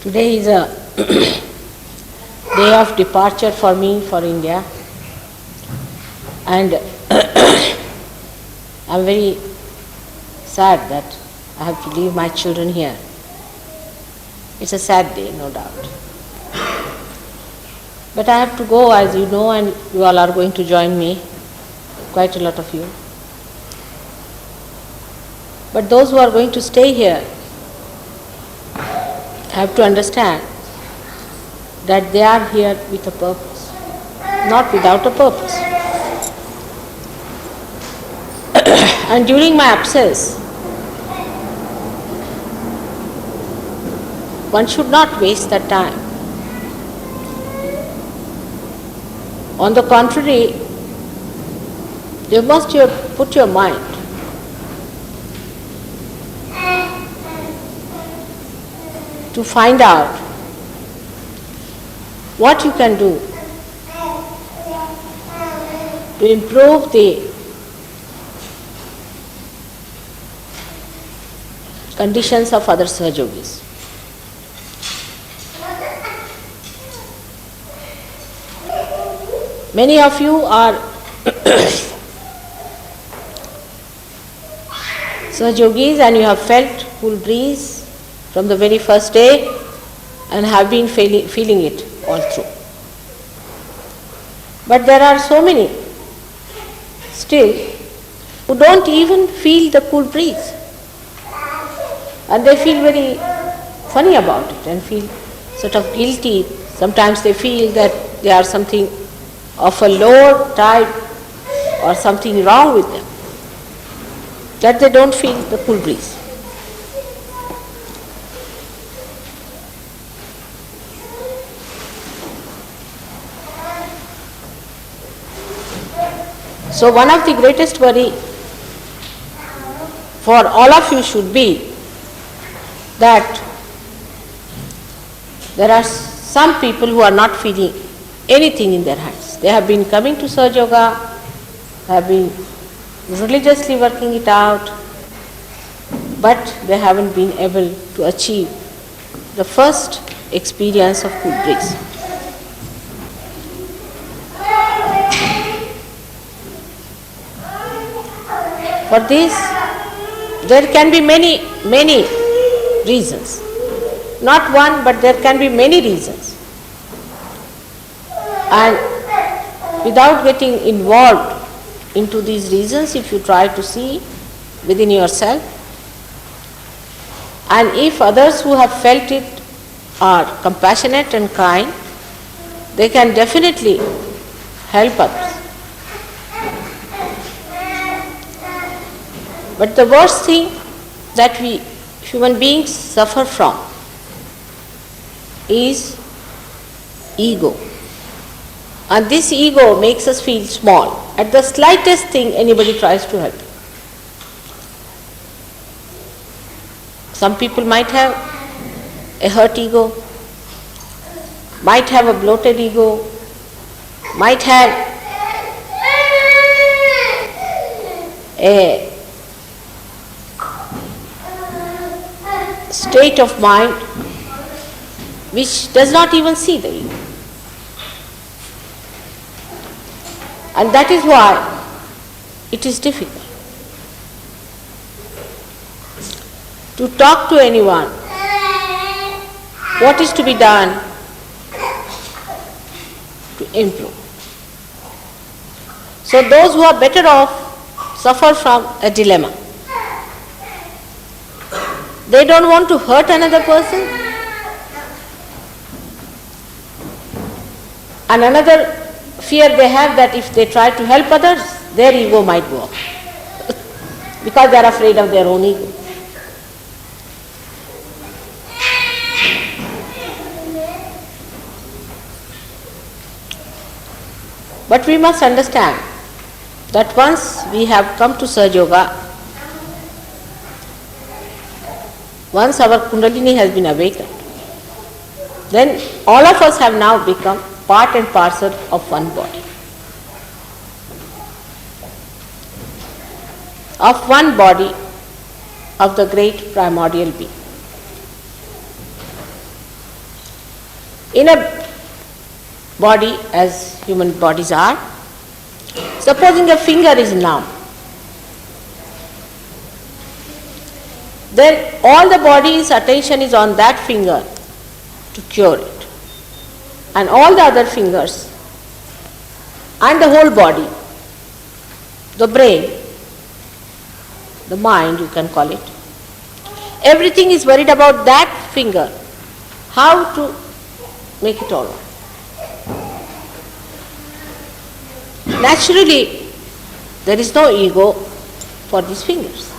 Today is a day of departure for me for India, and I'm very sad that I have to leave my children here. It's a sad day, no doubt. But I have to go, as you know, and you all are going to join me, quite a lot of you. But those who are going to stay here have to understand that they are here with a purpose, not without a purpose. And during my absence, one should not waste that time. On the contrary, you must put your mind to find out what you can do to improve the conditions of other Sahajogis. Many of you are Sahajogis and you have felt cool breeze from the very first day and have been feeling it all through. But there are so many still who don't even feel the cool breeze, and they feel very funny about it and feel sort of guilty. Sometimes they feel that they are something of a lower type or something wrong with them, that they don't feel the cool breeze. So one of the greatest worry for all of you should be that there are some people who are not feeling anything in their hands. They have been coming to Sahaja Yoga, have been religiously working it out, but they haven't been able to achieve the first experience of cool breeze. For this, there can be many reasons. Not one, but there can be many reasons. And without getting involved into these reasons, if you try to see within yourself, and if others who have felt it are compassionate and kind, they can definitely help others. But the worst thing that we human beings suffer from is ego. And this ego makes us feel small at the slightest thing anybody tries to help. Some people might have a hurt ego, might have a bloated ego, might have a state of mind which does not even see the ego. And that is why it is difficult to talk to anyone what is to be done to improve. So those who are better off suffer from a dilemma. They don't want to hurt another person, and another fear they have that if they try to help others, their ego might go up because they are afraid of their own ego. But we must understand that once we have come to Sahaja Yoga, once our Kundalini has been awakened, then all of us have now become part and parcel of one body, of the great primordial being. In a body, as human bodies are, supposing a finger is numb, then all the body's attention is on that finger to cure it. And all the other fingers and the whole body, the brain, the mind you can call it, everything is worried about that finger, how to make it all right. Naturally, there is no ego for these fingers.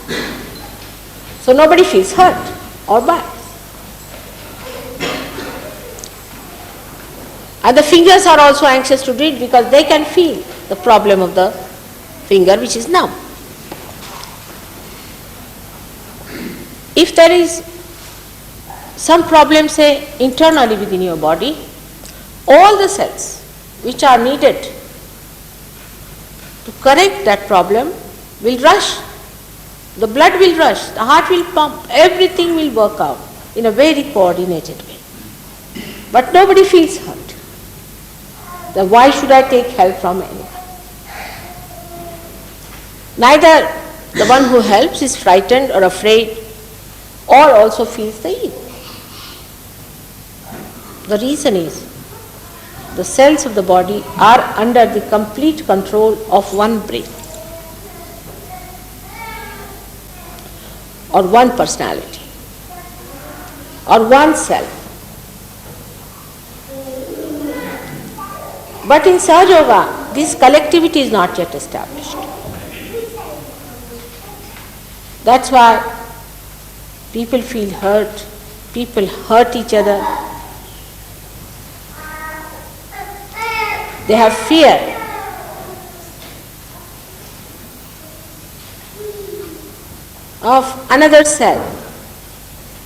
So nobody feels hurt or bad. And the fingers are also anxious to do it because they can feel the problem of the finger which is numb. If there is some problem, say, internally within your body, all the cells which are needed to correct that problem will rush. The blood will rush, the heart will pump, everything will work out in a very coordinated way. But nobody feels hurt. Then why should I take help from anyone? Neither the one who helps is frightened or afraid or also feels the ego. The reason is the cells of the body are under the complete control of one brain or one personality or one self. But in Sahaja Yoga, this collectivity is not yet established. That's why people feel hurt, people hurt each other. They have fear. Of another cell,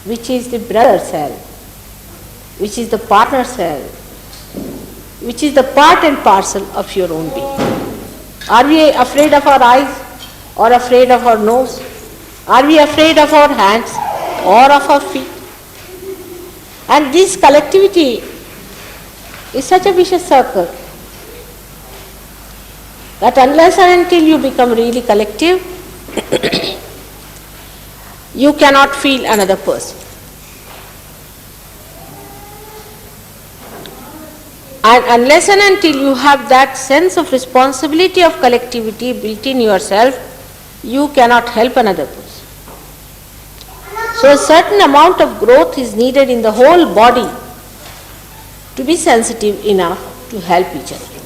which is the brother cell, which is the partner cell, which is the part and parcel of your own being. Are we afraid of our eyes or afraid of our nose? Are we afraid of our hands or of our feet? And this collectivity is such a vicious circle that unless and until you become really collective, you cannot feel another person. And unless and until you have that sense of responsibility of collectivity built in yourself, you cannot help another person. So a certain amount of growth is needed in the whole body to be sensitive enough to help each other,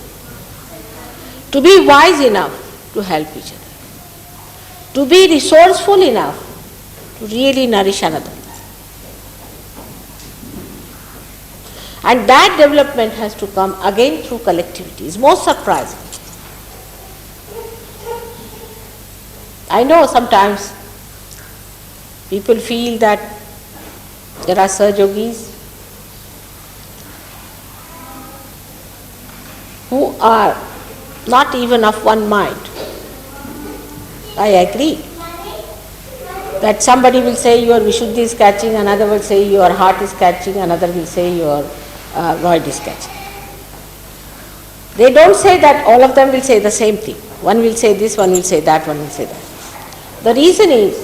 to be wise enough to help each other, to be resourceful enough to really nourish another. And that development has to come again through collectivity. It's most surprising. I know sometimes people feel that there are Sahaja Yogis who are not even of one mind. I agree that somebody will say your Vishuddhi is catching, another will say your heart is catching, another will say your void is catching. They don't say that all of them will say the same thing. One will say this, one will say that, one will say that. The reason is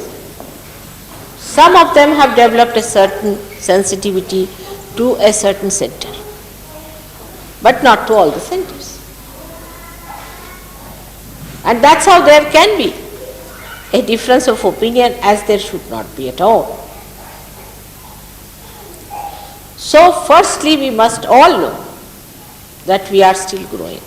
some of them have developed a certain sensitivity to a certain center, but not to all the centers. And that's how there can be a difference of opinion, as there should not be at all. So firstly, we must all know that we are still growing.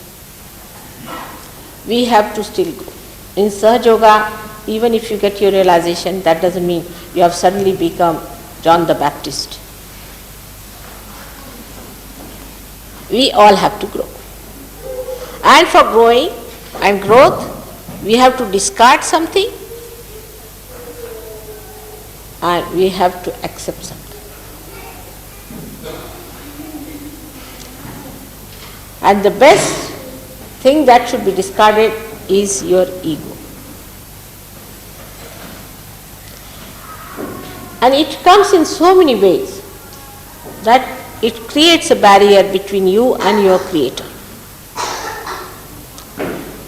We have to still grow. In Sahaja Yoga, even if you get your realization, that doesn't mean you have suddenly become John the Baptist. We all have to grow. And for growing and growth, we have to discard something and we have to accept something. And the best thing that should be discarded is your ego. And it comes in so many ways that it creates a barrier between you and your creator.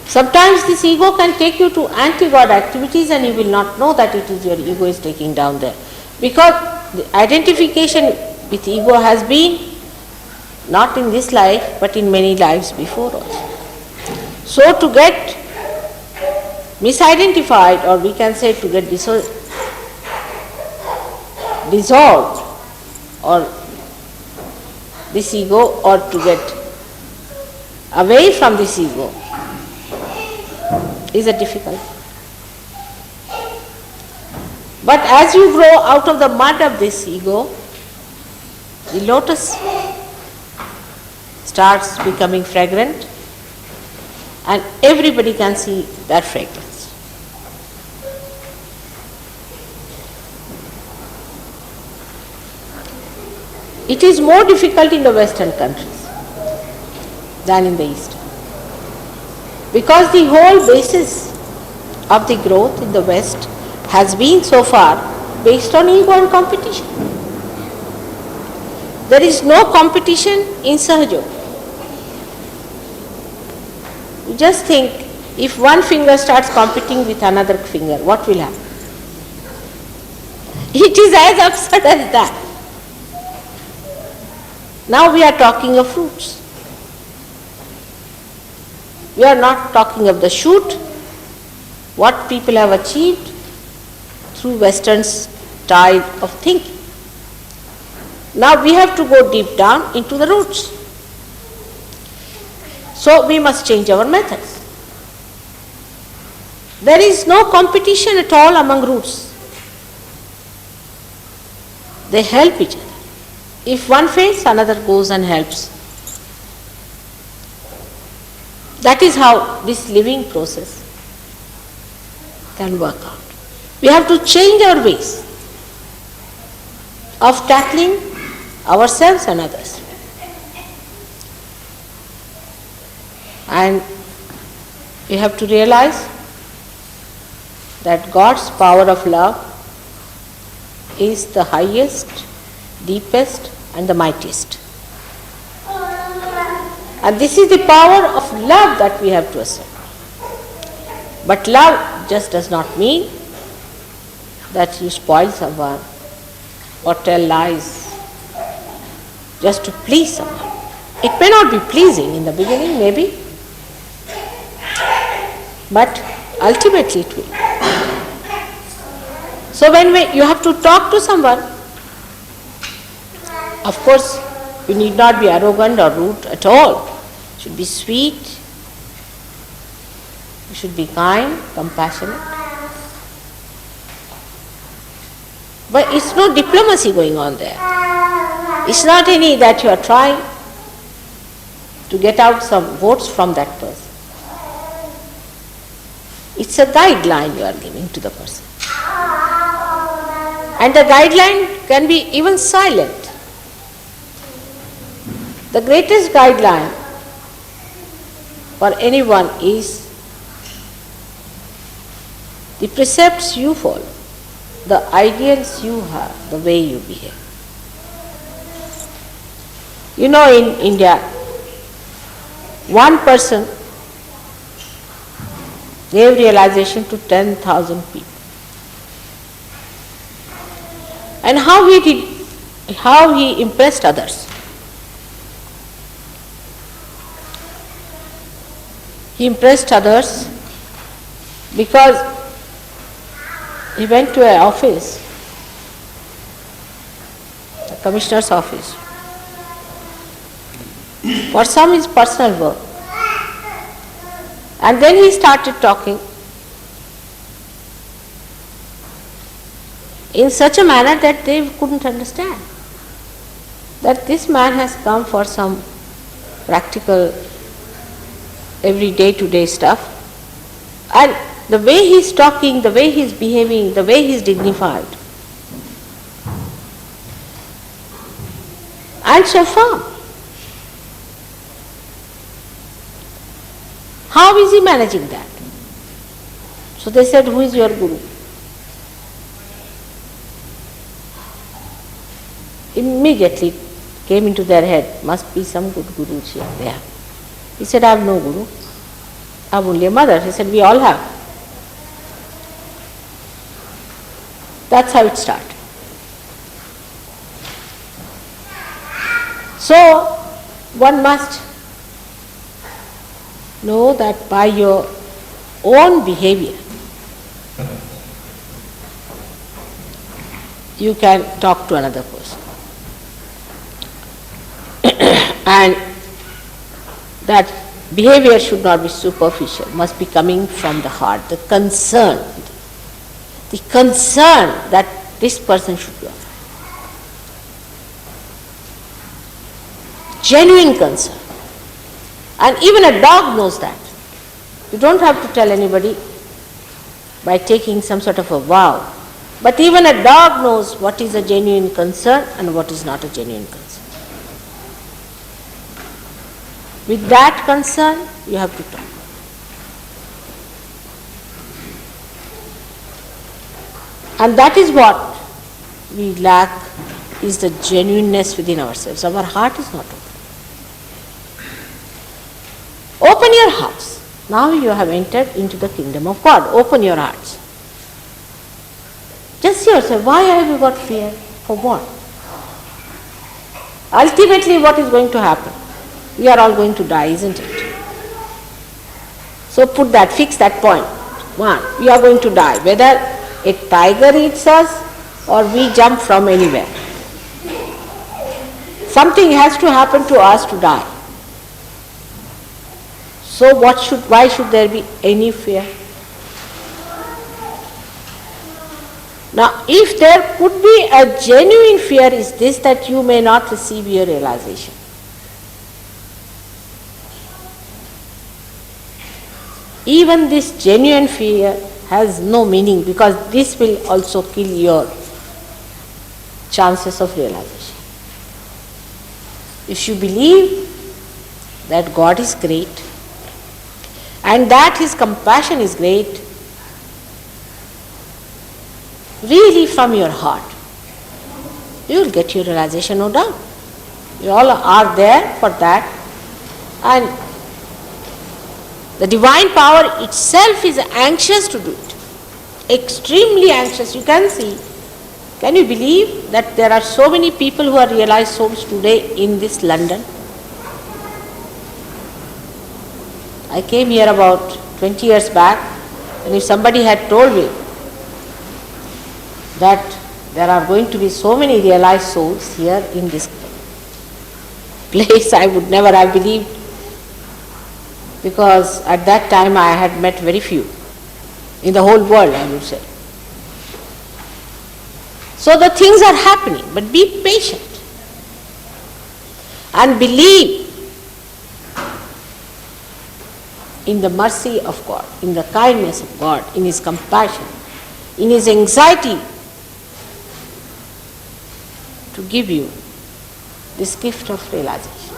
Sometimes this ego can take you to anti-God activities and you will not know that it is your ego is taking down there. Because the identification with ego has been not in this life but in many lives before also. So to get misidentified, or we can say to get dissolved, or this ego, or to get away from this ego is a difficult. But as you grow out of the mud of this ego, the lotus starts becoming fragrant and everybody can see that fragrance. It is more difficult in the Western countries than in the East, because the whole basis of the growth in the West has been so far based on ego and competition. There is no competition in Sahaja. You just think, if one finger starts competing with another finger, what will happen? It is as absurd as that. Now we are talking of fruits. We are not talking of the shoot, what people have achieved through Western style of thinking. Now we have to go deep down into the roots. So we must change our methods. There is no competition at all among roots. They help each other. If one fails, another goes and helps. That is how this living process can work out. We have to change our ways of tackling ourselves and others. And we have to realize that God's power of love is the highest, deepest and the mightiest. And this is the power of love that we have to accept. But love just does not mean that you spoil someone or tell lies just to please someone. It may not be pleasing in the beginning, maybe, but ultimately it will. So when you have to talk to someone, of course, you need not be arrogant or rude at all. You should be sweet, you should be kind, compassionate. But it's no diplomacy going on there. It's not any that you are trying to get out some votes from that person. It's a guideline you are giving to the person. And the guideline can be even silent. The greatest guideline for anyone is the precepts you follow, the ideals you have, the way you behave. You know, in India, one person gave realization to 10,000 people. And how he impressed others. He impressed others because he went to an office, the commissioner's office, for some his personal work. And then he started talking in such a manner that they couldn't understand that this man has come for some practical, every day-to-day stuff. And the way he's talking, the way he's behaving, the way he's dignified, and so firm. How is he managing that? So they said, who is your guru? Immediately came into their head, must be some good guru here there. He said, I have no guru. I have only a mother. He said, we all have. That's how it started. So, one must know that by your own behavior, you can talk to another person. And that behavior should not be superficial, must be coming from the heart, the concern that this person should be alive. Genuine concern. And even a dog knows that. You don't have to tell anybody by taking some sort of a vow. But even a dog knows what is a genuine concern and what is not a genuine concern. With that concern, you have to talk. And that is what we lack, is the genuineness within ourselves. Our heart is not open. Open your hearts. Now you have entered into the kingdom of God. Open your hearts. Just see yourself, why have you got fear? For what? Ultimately, what is going to happen? We are all going to die, isn't it? So fix that point. One, we are going to die. Whether a tiger eats us or we jump from anywhere. Something has to happen to us to die. So why should there be any fear? Now, if there could be a genuine fear, is this that you may not receive your realization. Even this genuine fear has no meaning, because this will also kill your chances of realization. If you believe that God is great and that His compassion is great, really from your heart, you will get your realization, no doubt. You all are there for that, and the divine power itself is anxious to do it, extremely anxious. You can see, can you believe that there are so many people who are realized souls today in this London? I came here about 20 years back, and if somebody had told me that there are going to be so many realized souls here in this place, I would never have believed, because at that time I had met very few in the whole world, I would say. So the things are happening, but be patient and believe in the mercy of God, in the kindness of God, in His compassion, in His anxiety to give you this gift of realization.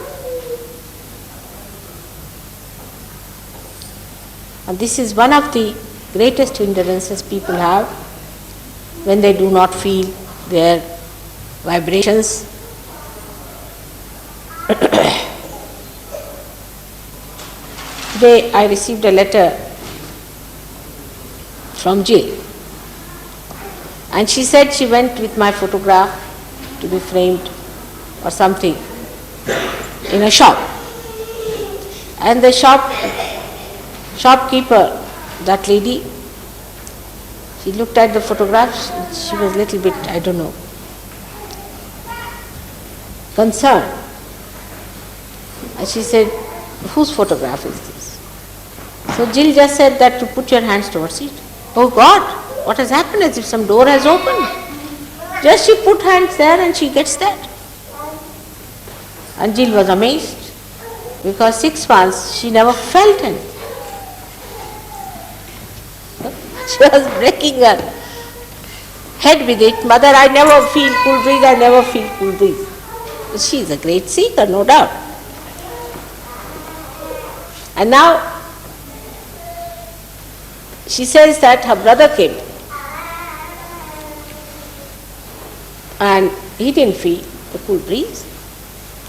And this is one of the greatest hindrances people have when they do not feel their vibrations. Today I received a letter from Jill, and she said she went with my photograph to be framed or something in a shop, and the shopkeeper, that lady, she looked at the photographs, she was a little bit, I don't know, concerned, and she said, whose photograph is this? So Jill just said that to put your hands towards it. Oh God, what has happened? As if some door has opened. Just she put hands there and she gets that. And Jill was amazed, because 6 months she never felt anything. She was breaking her head with it. Mother, I never feel cool breeze, I never feel cool breeze. She is a great seeker, no doubt. And now she says that her brother came and he didn't feel the cool breeze.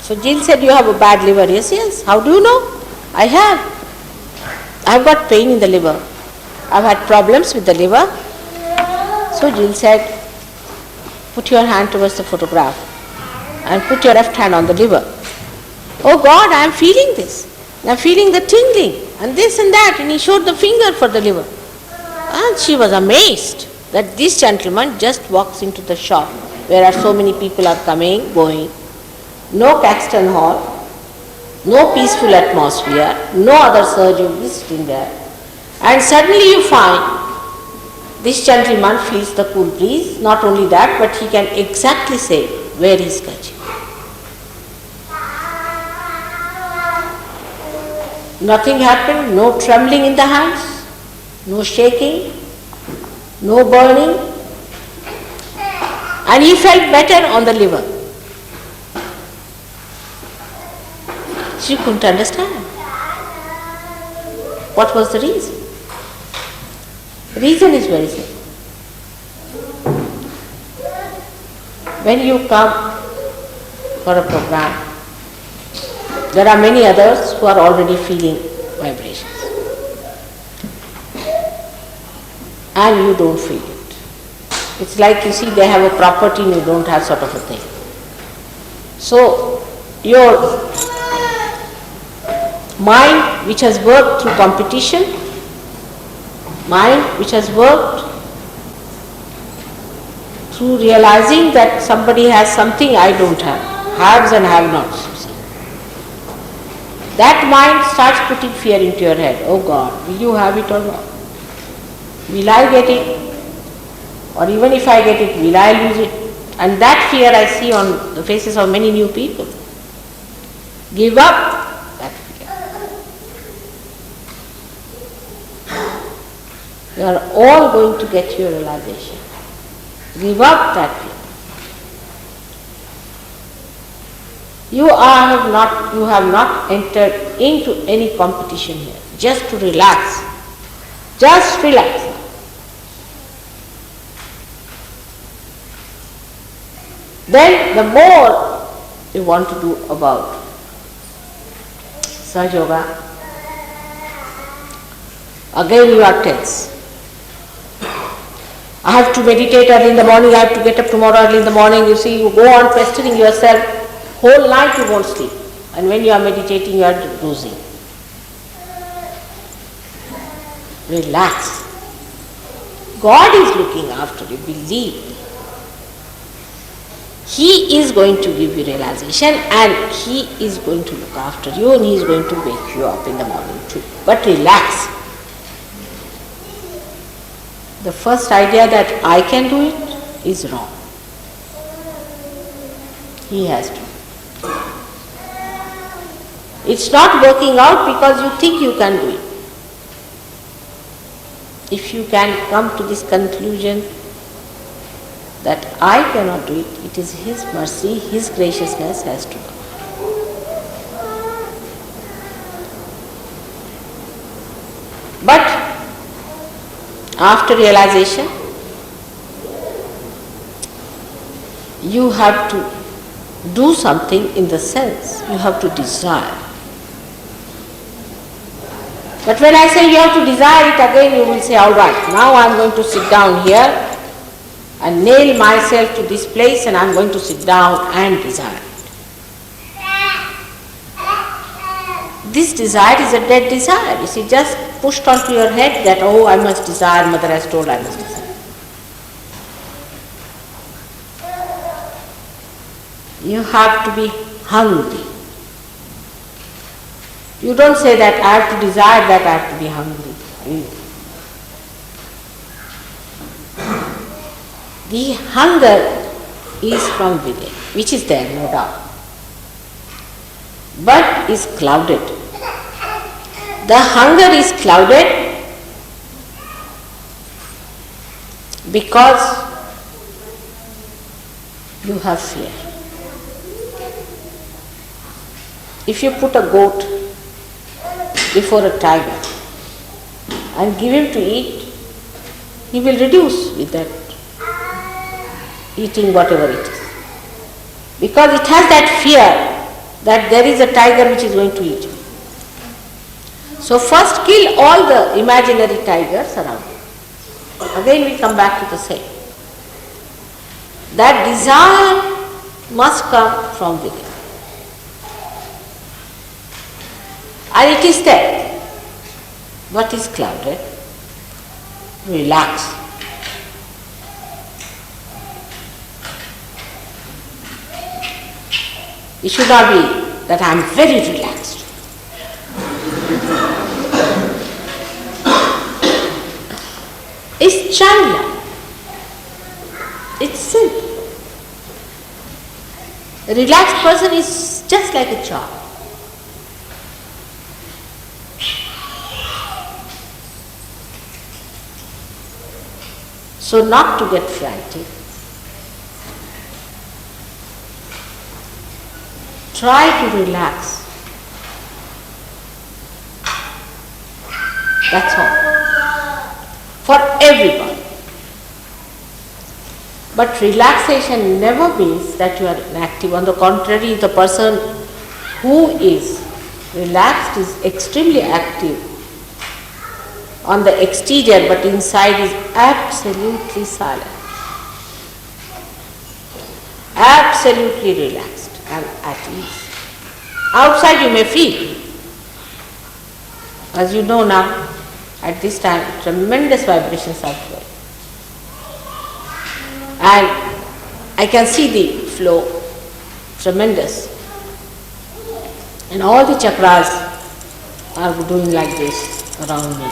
So Jill said, you have a bad liver. Yes, yes. How do you know? I have. I've got pain in the liver. I've had problems with the liver. So Jill said, put your hand towards the photograph and put your left hand on the liver. Oh God, I am feeling this. I am feeling the tingling and this and that. And he showed the finger for the liver. And she was amazed that this gentleman just walks into the shop where so many people are coming, going. No Caxton Hall, no peaceful atmosphere, no other surgeon visiting there. And suddenly you find this gentleman feels the cool breeze. Not only that, but he can exactly say where he is catching. Nothing happened, no trembling in the hands, no shaking, no burning. And he felt better on the liver. She couldn't understand. What was the reason? The reason is very simple. When you come for a program, there are many others who are already feeling vibrations. And you don't feel it. It's like, you see, they have a property and you don't have, sort of a thing. So, your mind which has worked through competition, mind which has worked through realizing that somebody has something I don't have, haves and have-nots. That mind starts putting fear into your head. Oh God, will you have it or not? Will I get it? Or even if I get it, will I lose it? And that fear I see on the faces of many new people. Give up that fear. You are all going to get your realization. Give up that fear. You have not entered into any competition here. Just to relax. Just relax. Then the more you want to do about Sahaja Yoga, again you are tense. I have to meditate early in the morning, I have to get up tomorrow early in the morning. You see, you go on pestering yourself, whole night you won't sleep. And when you are meditating, you are dozing. Relax. God is looking after you, believe me. He is going to give you realization and He is going to look after you and He is going to wake you up in the morning too. But relax. The first idea that I can do it is wrong. He has to. It's not working out because you think you can do it. If you can come to this conclusion that I cannot do it, it is His mercy, His graciousness has to come. But after realization, you have to do something in the sense, you have to desire. But when I say you have to desire it, again you will say, all right, now I am going to sit down here and nail myself to this place and I am going to sit down and desire it. This desire is a dead desire. You see, just pushed onto your head that, oh, I must desire, mother has told I must desire. You have to be hungry. You don't say that I have to desire that, I have to be hungry. The hunger is from within, which is there, no doubt, but is clouded. The hunger is clouded because you have fear. If you put a goat before a tiger and give him to eat, he will reduce with that eating whatever it is. Because it has that fear that there is a tiger which is going to eat you. So first kill all the imaginary tigers around you. Again we come back to the same. That desire must come from within. And it is there. What is clouded? Relax. It should not be that I am very relaxed. It's childlike. It's simple. A relaxed person is just like a child. So not to get frantic. Try to relax. That's all. For everybody. But relaxation never means that you are inactive. On the contrary, the person who is relaxed is extremely active on the exterior, but inside is absolutely silent. Absolutely relaxed and at ease. Outside you may feel, as you know now, at this time, tremendous vibrations are flowing. And I can see the flow, tremendous. And all the chakras are doing like this around me.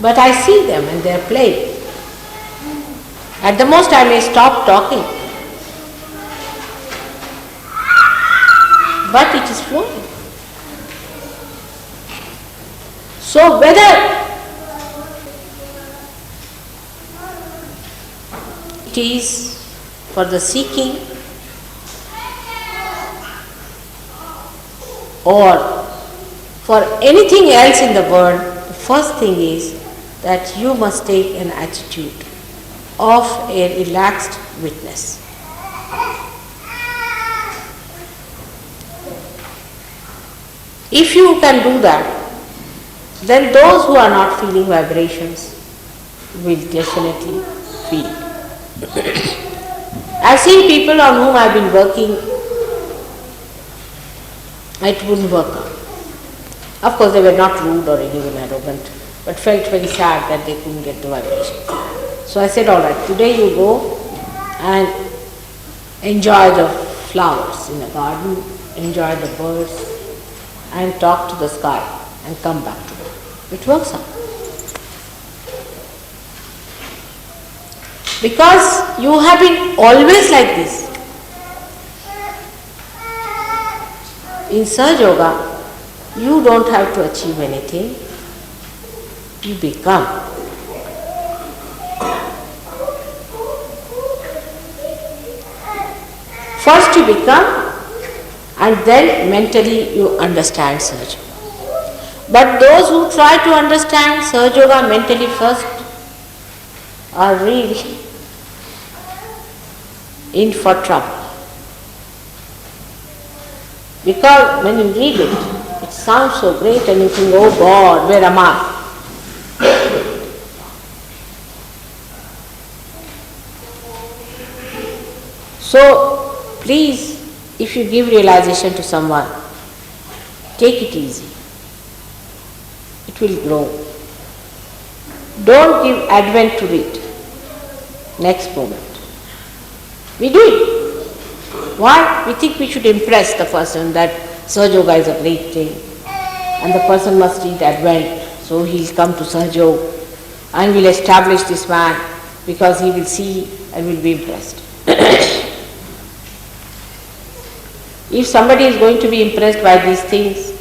But I see them and they are playing. At the most I may stop talking. But it is flowing. So whether it is for the seeking or for anything else in the world, the first thing is that you must take an attitude of a relaxed witness. If you can do that, then those who are not feeling vibrations will definitely feel. I've seen people on whom I've been working, it wouldn't work out. Of course, they were not rude or even arrogant, but felt very sad that they couldn't get the vibration. So I said, all right, today you go and enjoy the flowers in the garden, enjoy the birds, and talk to the sky and come back to it. It works out. Because you have been always like this. In Sahaja Yoga, you don't have to achieve anything. You become. First you become, and then mentally you understand Sahaja Yoga. But those who try to understand Sahaja Yoga mentally first are really in for trouble. Because when you read it, it sounds so great and you think, oh God, where am I? So, please, if you give realization to someone, take it easy. It will grow. Don't give advent to it. Next moment. We do it. Why? We think we should impress the person that Sahaja Yoga is a great thing and the person must read advent, so he will come to Sahaja Yoga and will establish this man because he will see and will be impressed. If somebody is going to be impressed by these things,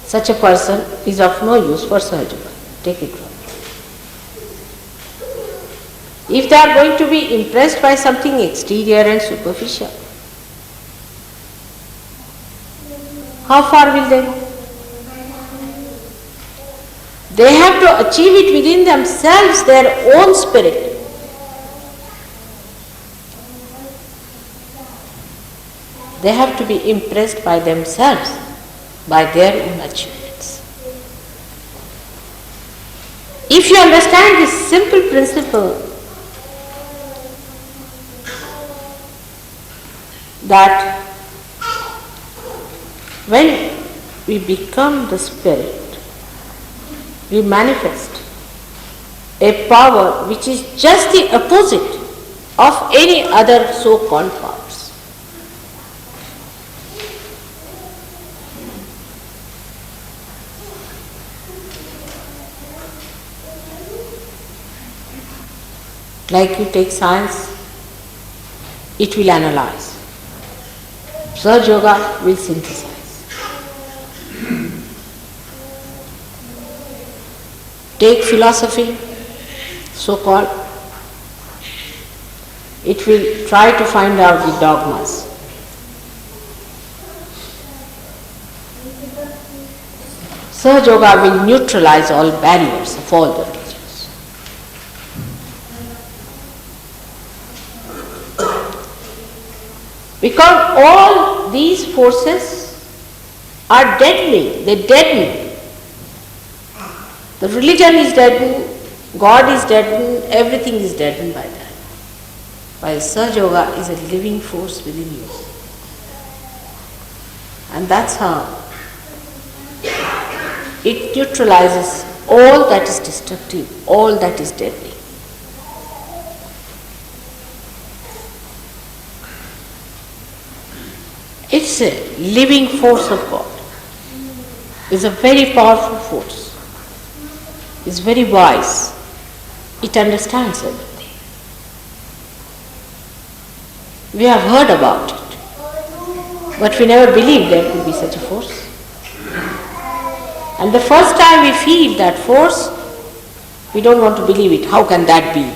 such a person is of no use for Sahaja Yoga. Take it from me. If they are going to be impressed by something exterior and superficial, how far will they go? They have to achieve it within themselves, their own spirit. They have to be impressed by themselves, by their own achievements. If you understand this simple principle, that when we become the spirit, we manifest a power which is just the opposite of any other so-called powers. Like you take science, it will analyze. Surge Yoga will synthesize. Take philosophy, so-called, it will try to find out the dogmas. Surge Yoga will neutralize all barriers of all the religions. Because all these forces are deadly, they deaden. The religion is deadened, God is deadened, everything is deadened by that. While Surge Yoga is a living force within you. And that's how it neutralizes all that is destructive, all that is deadly. It's a living force of God. It's a very powerful force. It's very wise. It understands everything. We have heard about it, but we never believed there could be such a force. And the first time we feel that force, we don't want to believe it. How can that be?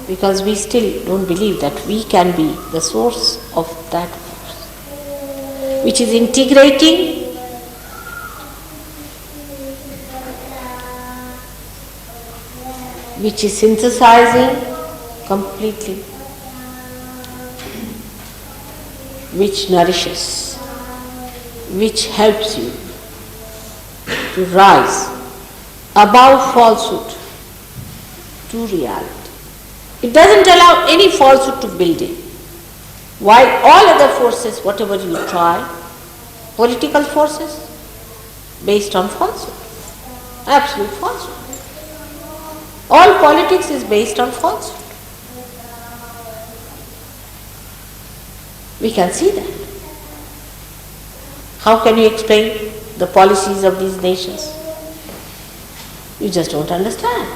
Because we still don't believe that we can be the source of that force, which is integrating which is synthesizing completely, which nourishes, which helps you to rise above falsehood to reality. It doesn't allow any falsehood to build in. While all other forces, whatever you try, political forces, based on falsehood, absolute falsehood. All politics is based on falsehood. We can see that. How can you explain the policies of these nations? You just don't understand.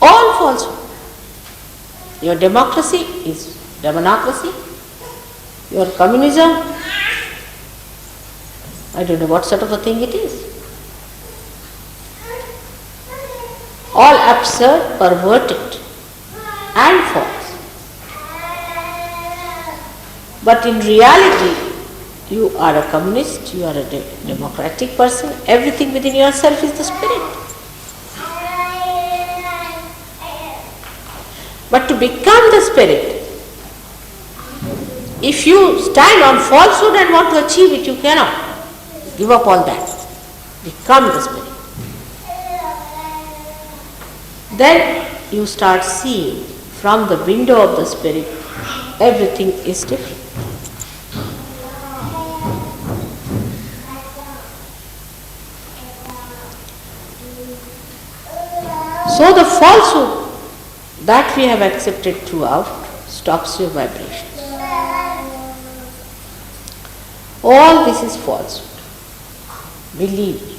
All falsehood. Your democracy is democracy. Your communism, I don't know what sort of a thing it is. All absurd, perverted and false. But in reality, you are a communist, you are a democratic person, everything within yourself is the spirit. But to become the spirit, if you stand on falsehood and want to achieve it, you cannot. Give up all that. Become the spirit. Then you start seeing from the window of the spirit, everything is different. So the falsehood that we have accepted throughout stops your vibrations. All this is falsehood. Believe me.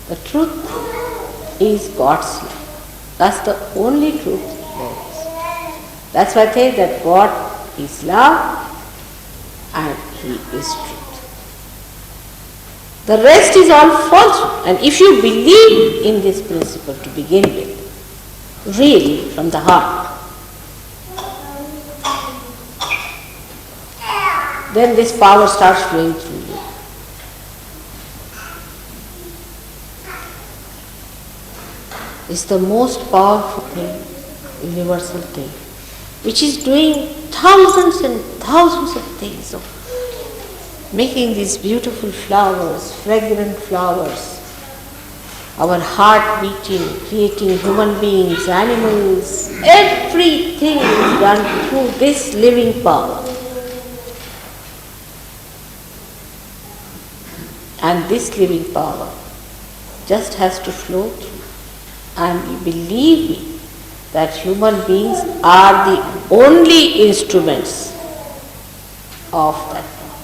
The truth is God's love. That's the only truth there is. That's why I say that God is love and He is truth. The rest is all falsehood. And if you believe in this principle to begin with, really from the heart, then this power starts flowing through you. It's the most powerful thing universal thing, which is doing thousands and thousands of things, of making these beautiful flowers, fragrant flowers, our heart beating, creating human beings, animals, everything is done through this living power. And this living power just has to flow through. And believe me, that human beings are the only instruments of that power.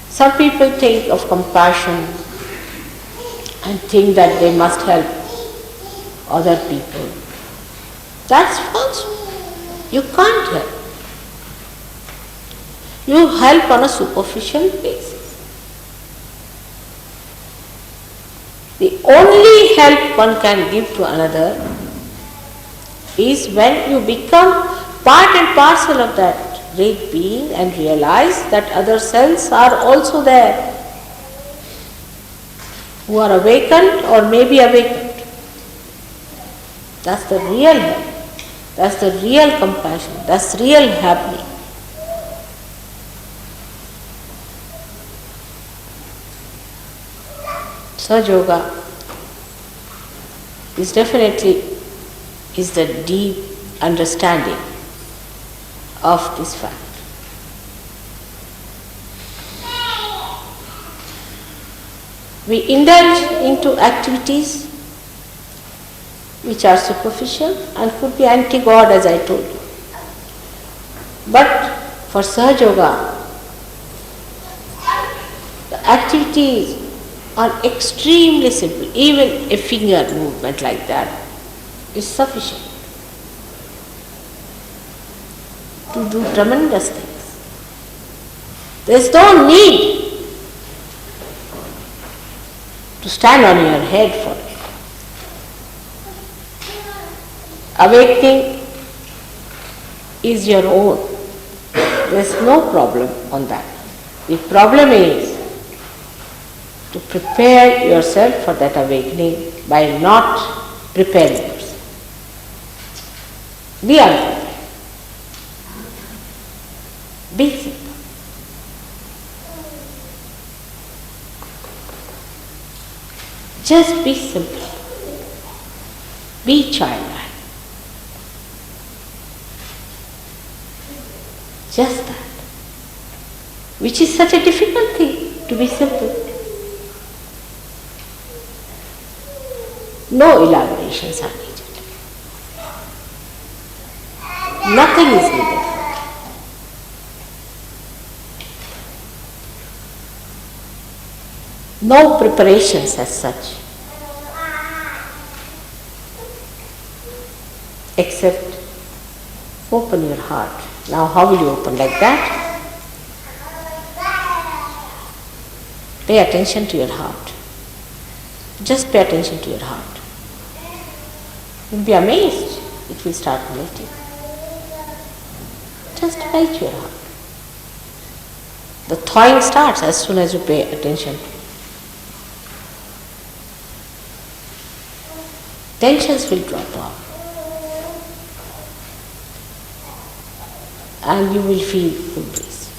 Some people think of compassion and think that they must help other people. That's false. You can't help. You help on a superficial basis. The only help one can give to another is when you become part and parcel of that great being and realize that other selves are also there, who are awakened or may be awakened. That's the real help. That's the real compassion. That's real happening. Sahaja Yoga is definitely the deep understanding of this fact. We indulge into activities which are superficial and could be anti-God, as I told you. But for Sahaja Yoga, the activities are extremely simple. Even a finger movement like that is sufficient to do tremendous things. There is no need to stand on your head for it. Awakening is your own. There is no problem on that. The problem is to prepare yourself for that awakening by not preparing yourself. Be unprepared. Be simple. Just be simple. Be childlike. Just that. Which is such a difficult thing, to be simple. No elaborations are needed. Nothing is needed. No preparations as such, except open your heart. Now how will you open? Like that? Pay attention to your heart. Just pay attention to your heart. You'll be amazed. It will start melting. Just right your heart. The thawing starts as soon as you pay attention. Tensions will drop off. And you will feel full breeze.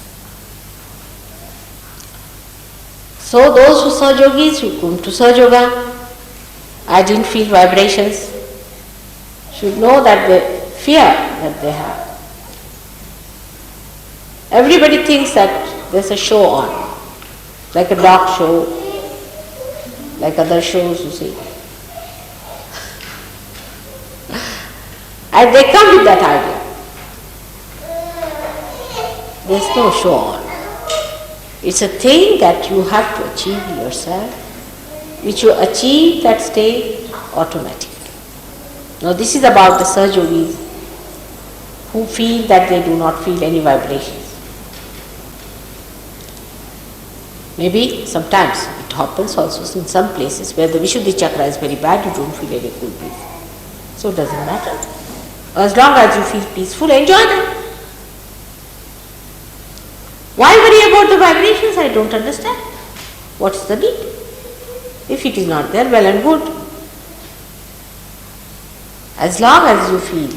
So those who saw yogis, who come to Sahaja Yoga, I didn't feel vibrations, should know that the fear that they have. Everybody thinks that there's a show on, like a dog show, like other shows you see. And they come with that idea. There's no show on. It's a thing that you have to achieve yourself, which you achieve that state automatically. Now this is about the Sahaja Yogis who feel that they do not feel any vibrations. Maybe sometimes it happens also in some places where the Vishuddhi chakra is very bad, you don't feel any cool breeze. So it doesn't matter. As long as you feel peaceful, enjoy them. Why worry about the vibrations? I don't understand. What's the need? If it is not there, well and good. As long as you feel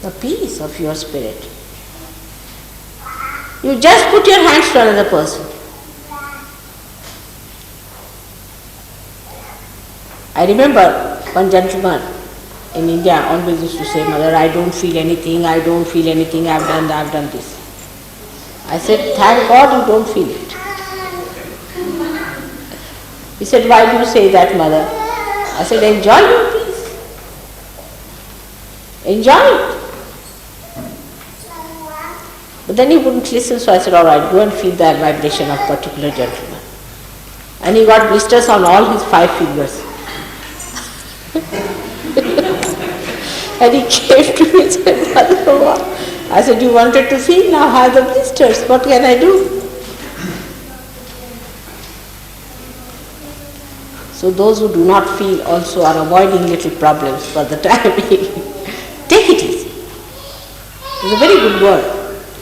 the peace of your spirit, you just put your hands to another person. I remember one gentleman in India always used to say, "Mother, I don't feel anything, I don't feel anything, I've done this." I said, "Thank God you don't feel it." He said, "Why do you say that, Mother?" I said, "Enjoy your peace. Enjoy it." But then he wouldn't listen, so I said, "All right, go and feel the vibration of particular gentleman." And he got blisters on all his 5 fingers. And he came to me and said, "Mother, what?" I said, "You wanted to feel, now have the blisters. What can I do?" So those who do not feel also are avoiding little problems for the time being. Take it easy. It's a very good word.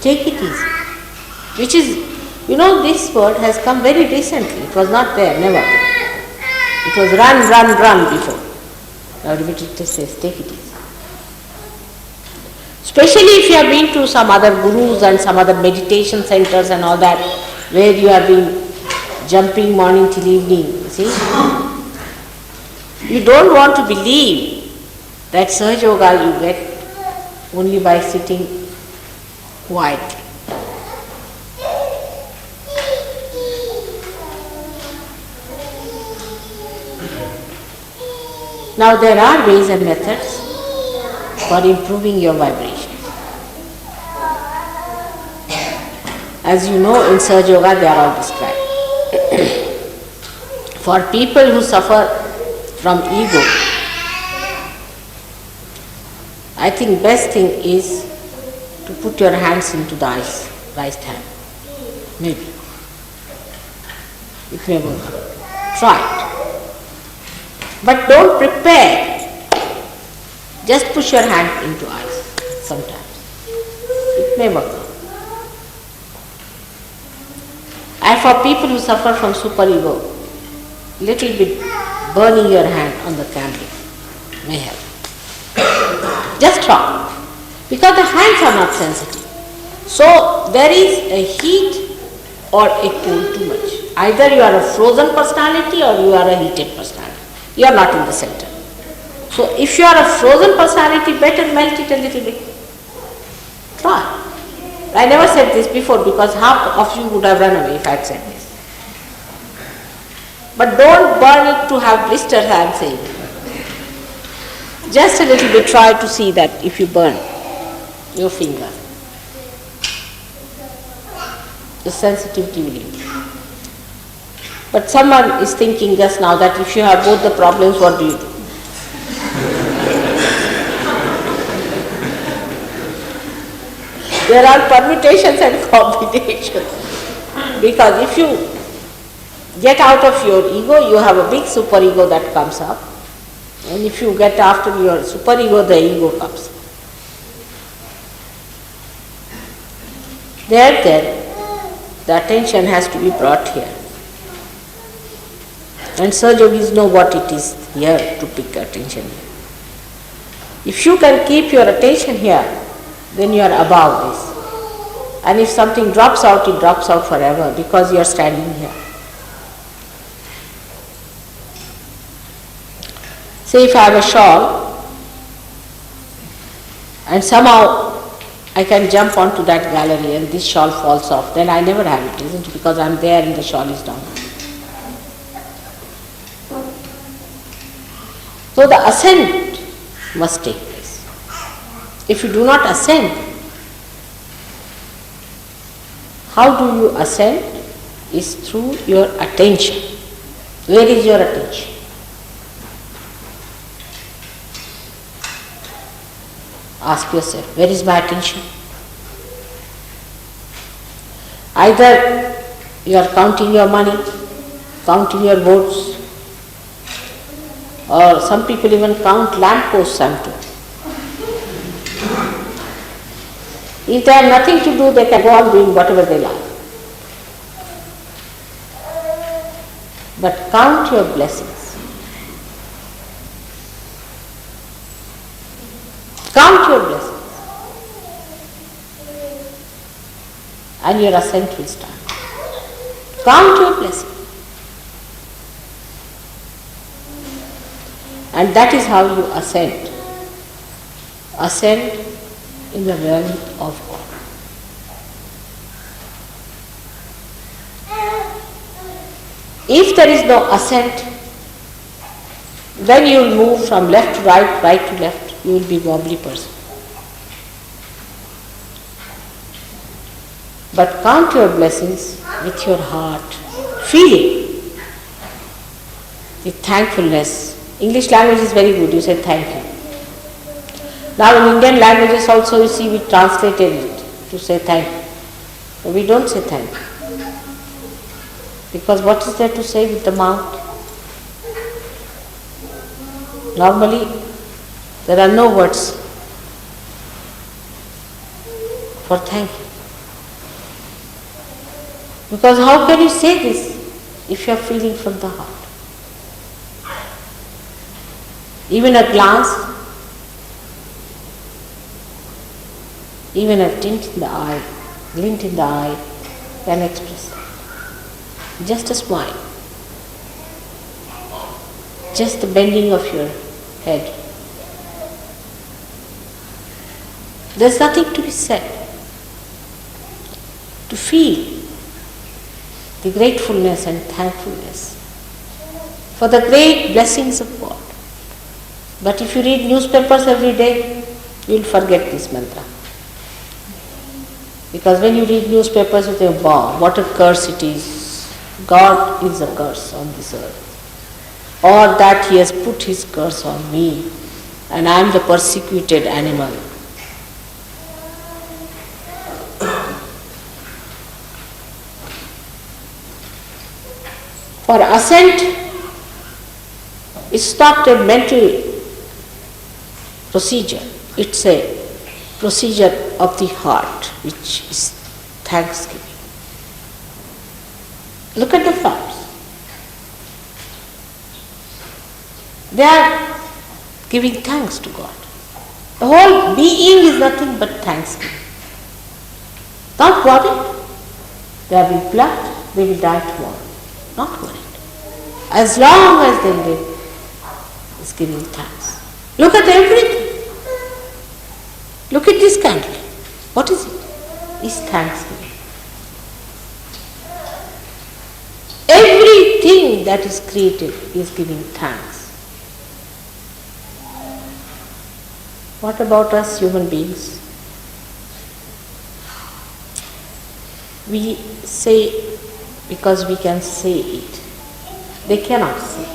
Take it easy. Which is, this word has come very recently. It was not there, never. It was run before. Now it says, take it easy. Especially if you have been to some other gurus and some other meditation centers and all that, where you have been jumping morning till evening, you see. You don't want to believe that Sahaja Yoga you get only by sitting quietly. Now there are ways and methods for improving your vibration. As you know, in Sahaja Yoga they are all described. For people who suffer from ego, I think best thing is to put your hands into the eyes, right hand. Maybe. It may work. Try it. But don't prepare. Just push your hand into eyes sometimes. It may work. And for people who suffer from superego, little bit burning your hand on the candle may help. Just try. Because the hands are not sensitive. So there is a heat or a cold too much. Either you are a frozen personality or you are a heated personality. You are not in the center. So if you are a frozen personality, better melt it a little bit. Try. I never said this before because half of you would have run away if I had said this. But don't burn it to have blisters, I am saying. Just a little bit, try to see that if you burn your finger, the sensitivity will improve. But someone is thinking just now that if you have both the problems, what do you do? There are permutations and combinations. Because if you get out of your ego, you have a big superego that comes up. And if you get after your superego, the ego comes. Then the attention has to be brought here. And Sahaja Yogis know what it is here to pick attention here. If you can keep your attention here, then you are above this. And if something drops out, it drops out forever because you are standing here. Say if I have a shawl and somehow I can jump onto that gallery and this shawl falls off, then I never have it, isn't it? Because I am there and the shawl is down. So the ascent must take place. If you do not ascend, how do you ascend? Is through your attention. Where is your attention? Ask yourself, where is my attention? Either you are counting your money, counting your votes, or some people even count lampposts and too. If they have nothing to do, they can go on doing whatever they like. But count your blessings. and your ascent will start. Count your blessing. And that is how you ascend. Ascend in the realm of God. If there is no ascent, then you will move from left to right, right to left. You will be a wobbly person. But count your blessings with your heart, feeling, with thankfulness. English language is very good, you say thank you. Now in Indian languages also you see we translated it to say thank you. But we don't say thank you. Because what is there to say with the mouth? Normally there are no words for thank you. Because how can you say this if you are feeling from the heart? Even a glance, even a glint in the eye can express that. Just a smile, just the bending of your head. There's nothing to be said. To feel the gratefulness and thankfulness for the great blessings of God. But if you read newspapers every day, you will forget this mantra. Because when you read newspapers, you think, wow, what a curse it is. God is a curse on this earth. Or that He has put His curse on me and I am the persecuted animal. For ascent, it's not a mental procedure, it's a procedure of the heart, which is thanksgiving. Look at the flowers. They are giving thanks to God. The whole being is nothing but thanksgiving. Not worried. They have been plucked, they will die tomorrow. Not worried. As long as they live, is giving thanks. Look at everything. Look at this candle. What is it? It's thanksgiving. Everything that is created is giving thanks. What about us human beings? We say because we can say it. They cannot say.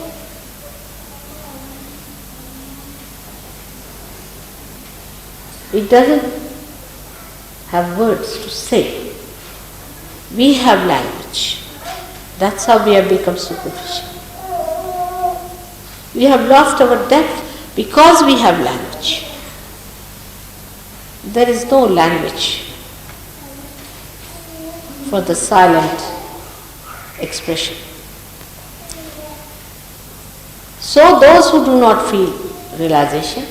It doesn't have words to say. We have language. That's how we have become superficial. We have lost our depth because we have language. There is no language for the silent expression. So those who do not feel realization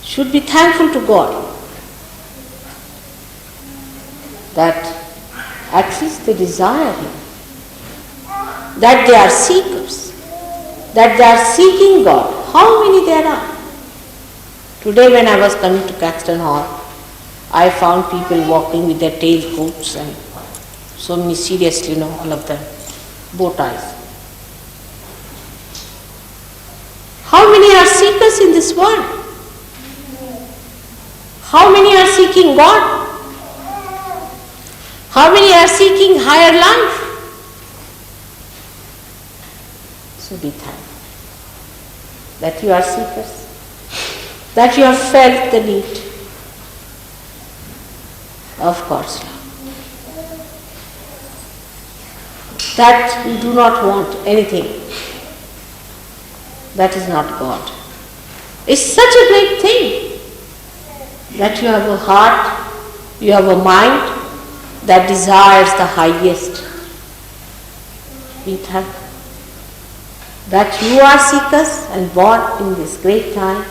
should be thankful to God that at least they desire Him, that they are seekers, that they are seeking God. How many there are? Today when I was coming to Caxton Hall, I found people walking with their tail coats and so many seriously, all of them, bow ties. How many are seekers in this world? How many are seeking God? How many are seeking higher life? So be thankful that you are seekers, that you have felt the need of God's love, that you do not want anything that is not God. It's such a great thing that you have a heart, you have a mind that desires the highest. Be thankful that you are seekers and born in this great time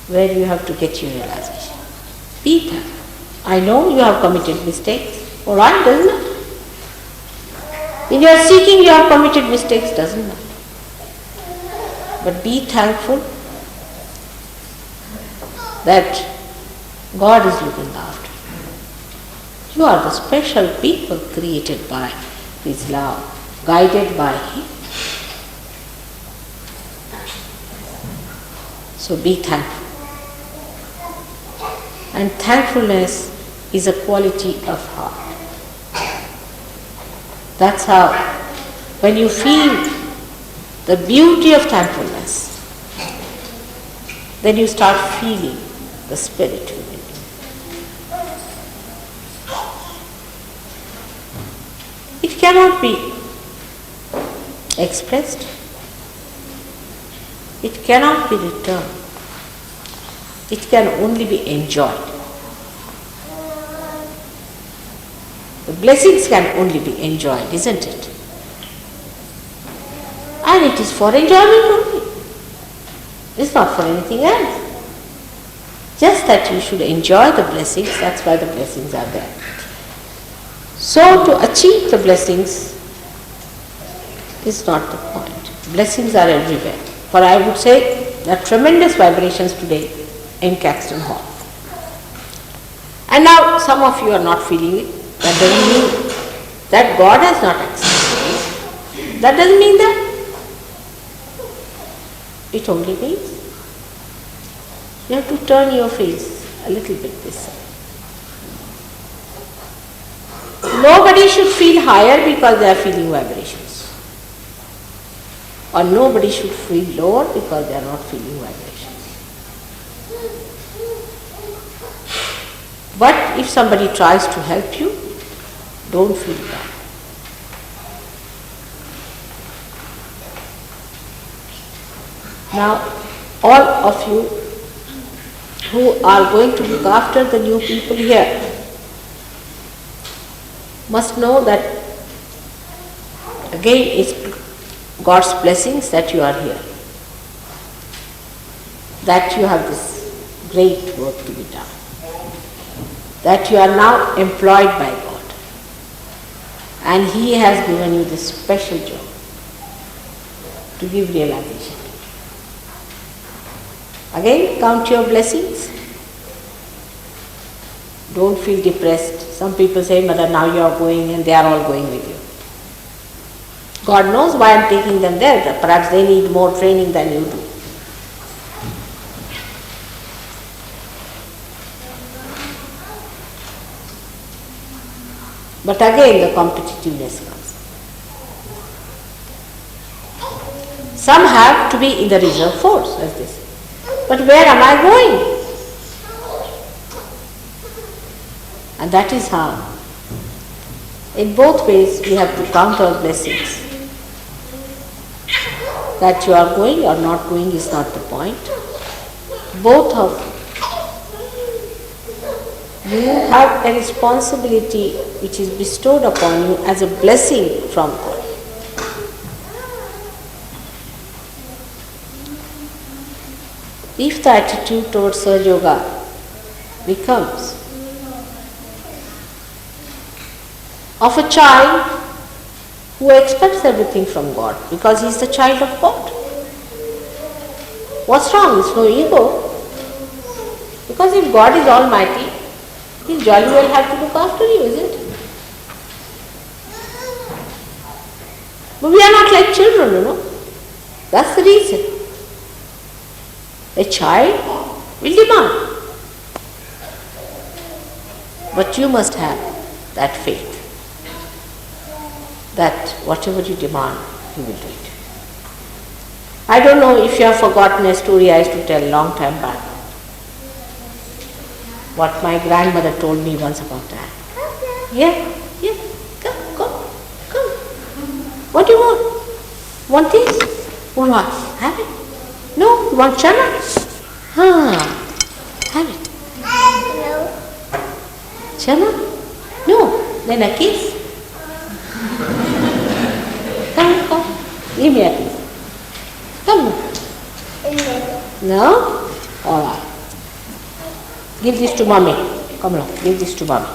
where you have to get your realization. Be thankful. I know you have committed mistakes. Alright, doesn't matter. In your seeking you have committed mistakes, doesn't matter. But be thankful that God is looking after you. You are the special people created by His love, guided by Him. So be thankful. And thankfulness is a quality of heart. That's how, when you feel the beauty of thankfulness, then you start feeling the Spirit within you. It cannot be expressed. It cannot be returned. It can only be enjoyed. The blessings can only be enjoyed, isn't it? And it is for enjoyment only. It's not for anything else. Just that you should enjoy the blessings, that's why the blessings are there. So to achieve the blessings is not the point. Blessings are everywhere. For I would say there are tremendous vibrations today in Caxton Hall. And now some of you are not feeling it. That doesn't mean that God has not accepted it. That doesn't mean that. It only means you have to turn your face a little bit this side. Nobody should feel higher because they are feeling vibrations. Or nobody should feel lower because they are not feeling vibrations. But if somebody tries to help you, don't feel bad. Now, all of you who are going to look after the new people here must know that again it's God's blessings that you are here, that you have this great work to be done, that you are now employed by God. And He has given you this special job to give realization. Again, count your blessings. Don't feel depressed. Some people say, Mother, now you are going and they are all going with you. God knows why I am taking them there. Perhaps they need more training than you do. But again the competitiveness comes. Some have to be in the reserve force, as they say. But where am I going? And that is how, in both ways, we have to count our blessings. That you are going or not going is not the point. Both of you have a responsibility which is bestowed upon you as a blessing from God. If the attitude towards Sahaja Yoga becomes of a child who expects everything from God because he is the child of God, what's wrong? It's no ego. Because if God is almighty, He jolly well have to look after you, isn't it? But we are not like children, you know. That's the reason. A child will demand. But you must have that faith that whatever you demand, you will do it. I don't know if you have forgotten a story I used to tell a long time back. What my grandmother told me once upon a time. Yeah, come. What do you want? Want this? What? Have it? No, you want chana? Have it. No. Chana? No. Then a kiss? Come. Give me a kiss. Come. No? All right. Give this to mommy. come along, give this to mommy.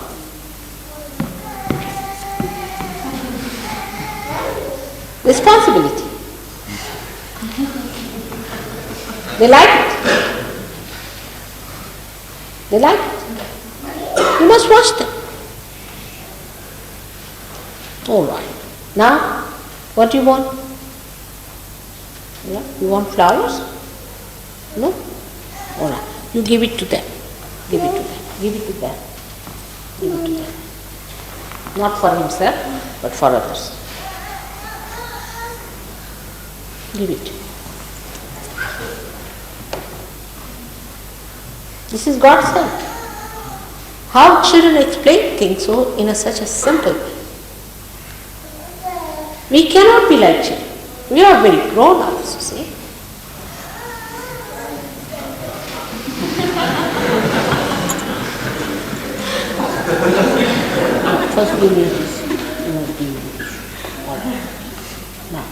Responsibility. They like it. They like it. You must watch them. All right. Now, what do you want? Yeah? You want flowers? No? All right. You give it to them. Give it to them. Give it to them. Give it to them. Not for himself, but for others. Give it. This is God's help. How children explain things so in such a simple way. We cannot be like children. We are very grown ups, you see. First give me this. Give me this. All right. Now,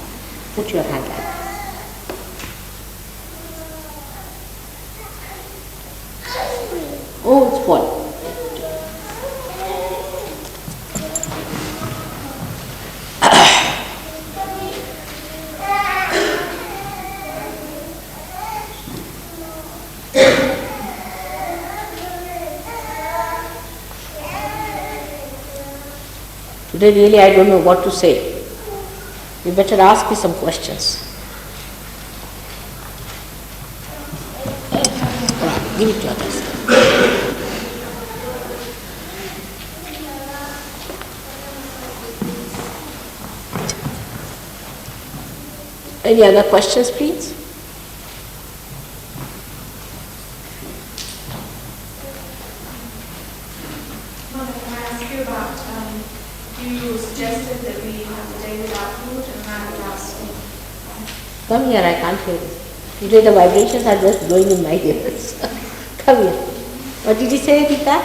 put your hand like this. Oh, it's falling. Today really I don't know what to say. You better ask me some questions. Right, give it to others. Any other questions, please? Mother, can I ask you about, you suggested that we have a day without food and a night without sleep. Come here, I can't hear you. Today the vibrations are just blowing in my ears. Come here. What did you say, Rita?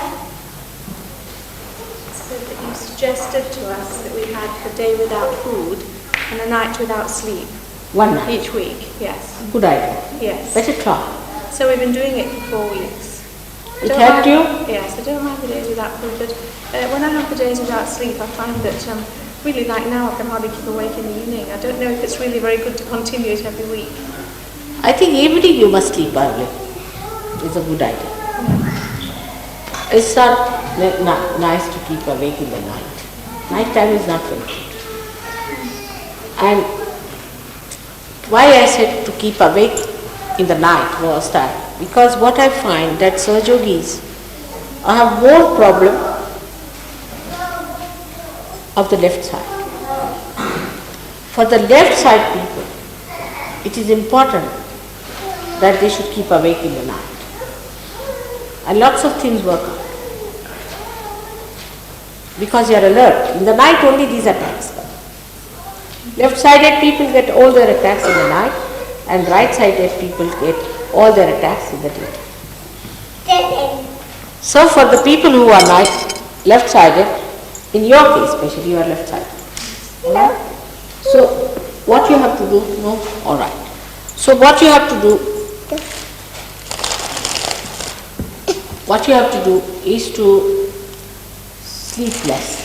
So that you suggested to us that we had a day without food and a night without sleep. One night. Each week, yes. Good idea. Yes. Better try. So we've been doing it for 4 weeks. It helped you? Yes, I don't mind the days without food, but when I have the days without sleep, I find that really like now I can hardly keep awake in the evening. I don't know if it's really very good to continue it every week. I think evening you must sleep early. It's a good idea. It's not nice to keep awake in the night. Night time is not very good. And why I said to keep awake in the night was that because what I find that Sahaja Yogis have more problem of the left side. For the left side people, it is important that they should keep awake in the night. And lots of things work out. Because you are alert. In the night only these attacks come. Left-sided people get all their attacks in the night and right-sided people get all their attacks in the daytime. So for the people who are left-sided, in your case especially you are left-sided. So what you have to do, no? Alright. So what you have to do is to sleep less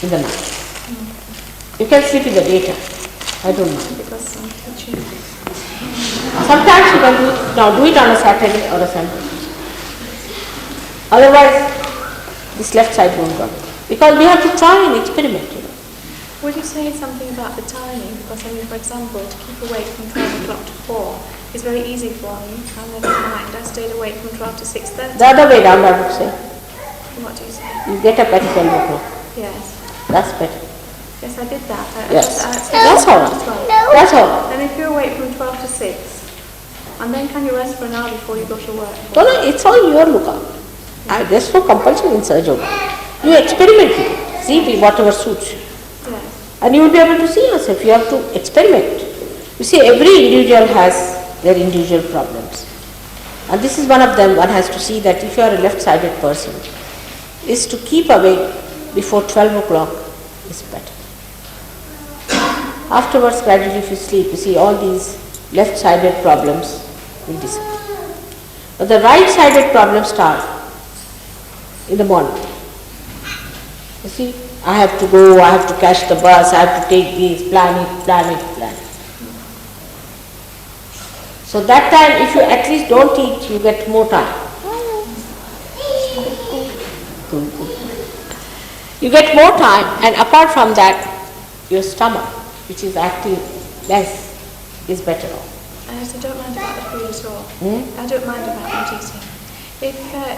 in the night. You can sleep in the daytime. I don't know. Because I'm teaching. Sometimes you can do it, now do it on a Saturday or a Sunday. Otherwise, this left side won't go. Because we have to try and experiment, you know. Would you say something about the timing? Because I mean, for example, to keep awake from 12 o'clock to 4 is very easy for me. And then at night I stayed awake from 12 to 6:30. The other way round I would say. What do you say? You get up at 12 o'clock. Yes. That's better. Yes, I did that. Yes. I That's all right. That's all right. Then if you're awake from 12 to 6, and then can you rest for an hour before you go to work? No, it's all your lookout. There's no compulsion in Sahaja Yoga. You experiment with it. See whatever suits you. Yes. And you will be able to see yourself. You have to experiment. You see, every individual has their individual problems. And this is one of them. One has to see that if you are a left-sided person, is to keep awake before 12 o'clock is better. Afterwards, gradually if you sleep, you see all these left-sided problems will disappear. But the right-sided problems start in the morning. You see, I have to go, I have to catch the bus, I have to take this, plan it. So that time, if you at least don't eat, you get more time. You get more time, and apart from that, your stomach, which is acting less, is better off. I don't mind about the food at all. I don't mind about not eating. If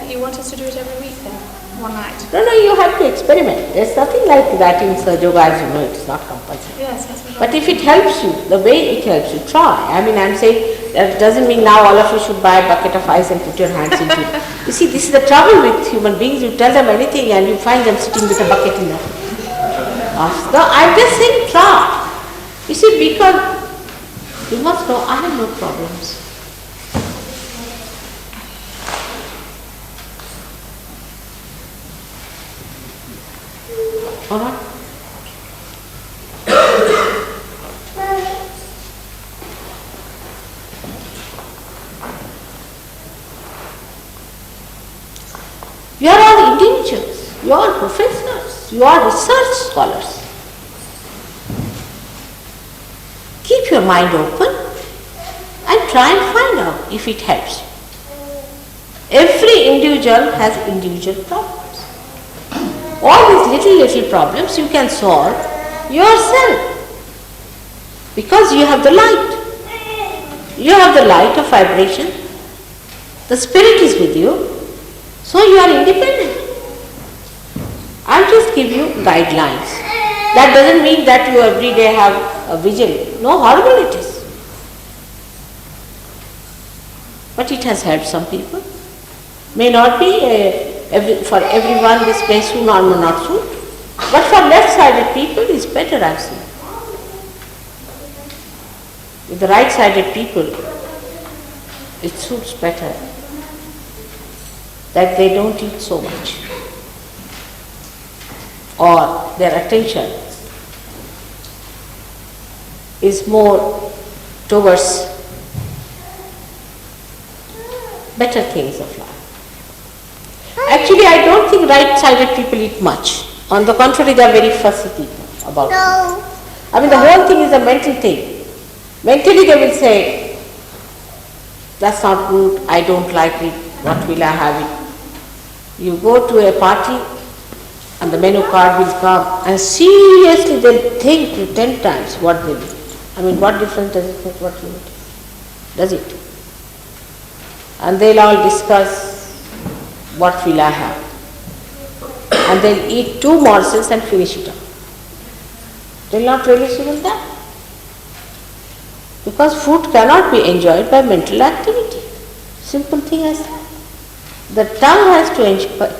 you want us to do it every week then, one night. No, you have to experiment. There's nothing like that in Sahaja Yoga, as you know, it's not compulsory. Yes, that's what But if it helps you, the way it helps you, try. I mean, I'm saying that doesn't mean now all of you should buy a bucket of ice and put your hands into it. You see, this is the trouble with human beings. You tell them anything and you find them sitting with a bucket in their mouth. No, I'm just saying try. You see, because you must know I have no problems. All right? You are all individuals, you are professors, you are research scholars. Keep your mind open and try and find out if it helps you. Every individual has individual problems. All these little problems you can solve yourself because you have the light. You have the light of vibration. The spirit is with you, so you are independent. I'll just give you guidelines. That doesn't mean that you every day have a vigil. No, horrible it is. But it has helped some people. May not be for everyone this may suit or may not suit. But for left-sided people it's better, I've seen. With the right-sided people, it suits better that they don't eat so much, or their attention is more towards better things of life. Actually, I don't think right-sided people eat much. On the contrary, they are very fussy people about it. I mean, the whole thing is a mental thing. Mentally they will say, that's not good, I don't like it, what will I have it? You go to a party and the menu card will come and seriously they'll think 10 times what they will eat. I mean, what difference does it make what you eat? Does it? And they'll all discuss what will I have. And they'll eat 2 morsels and finish it up. They'll not relish even that. Because food cannot be enjoyed by mental activity. Simple thing as that. The tongue has to enjoy it.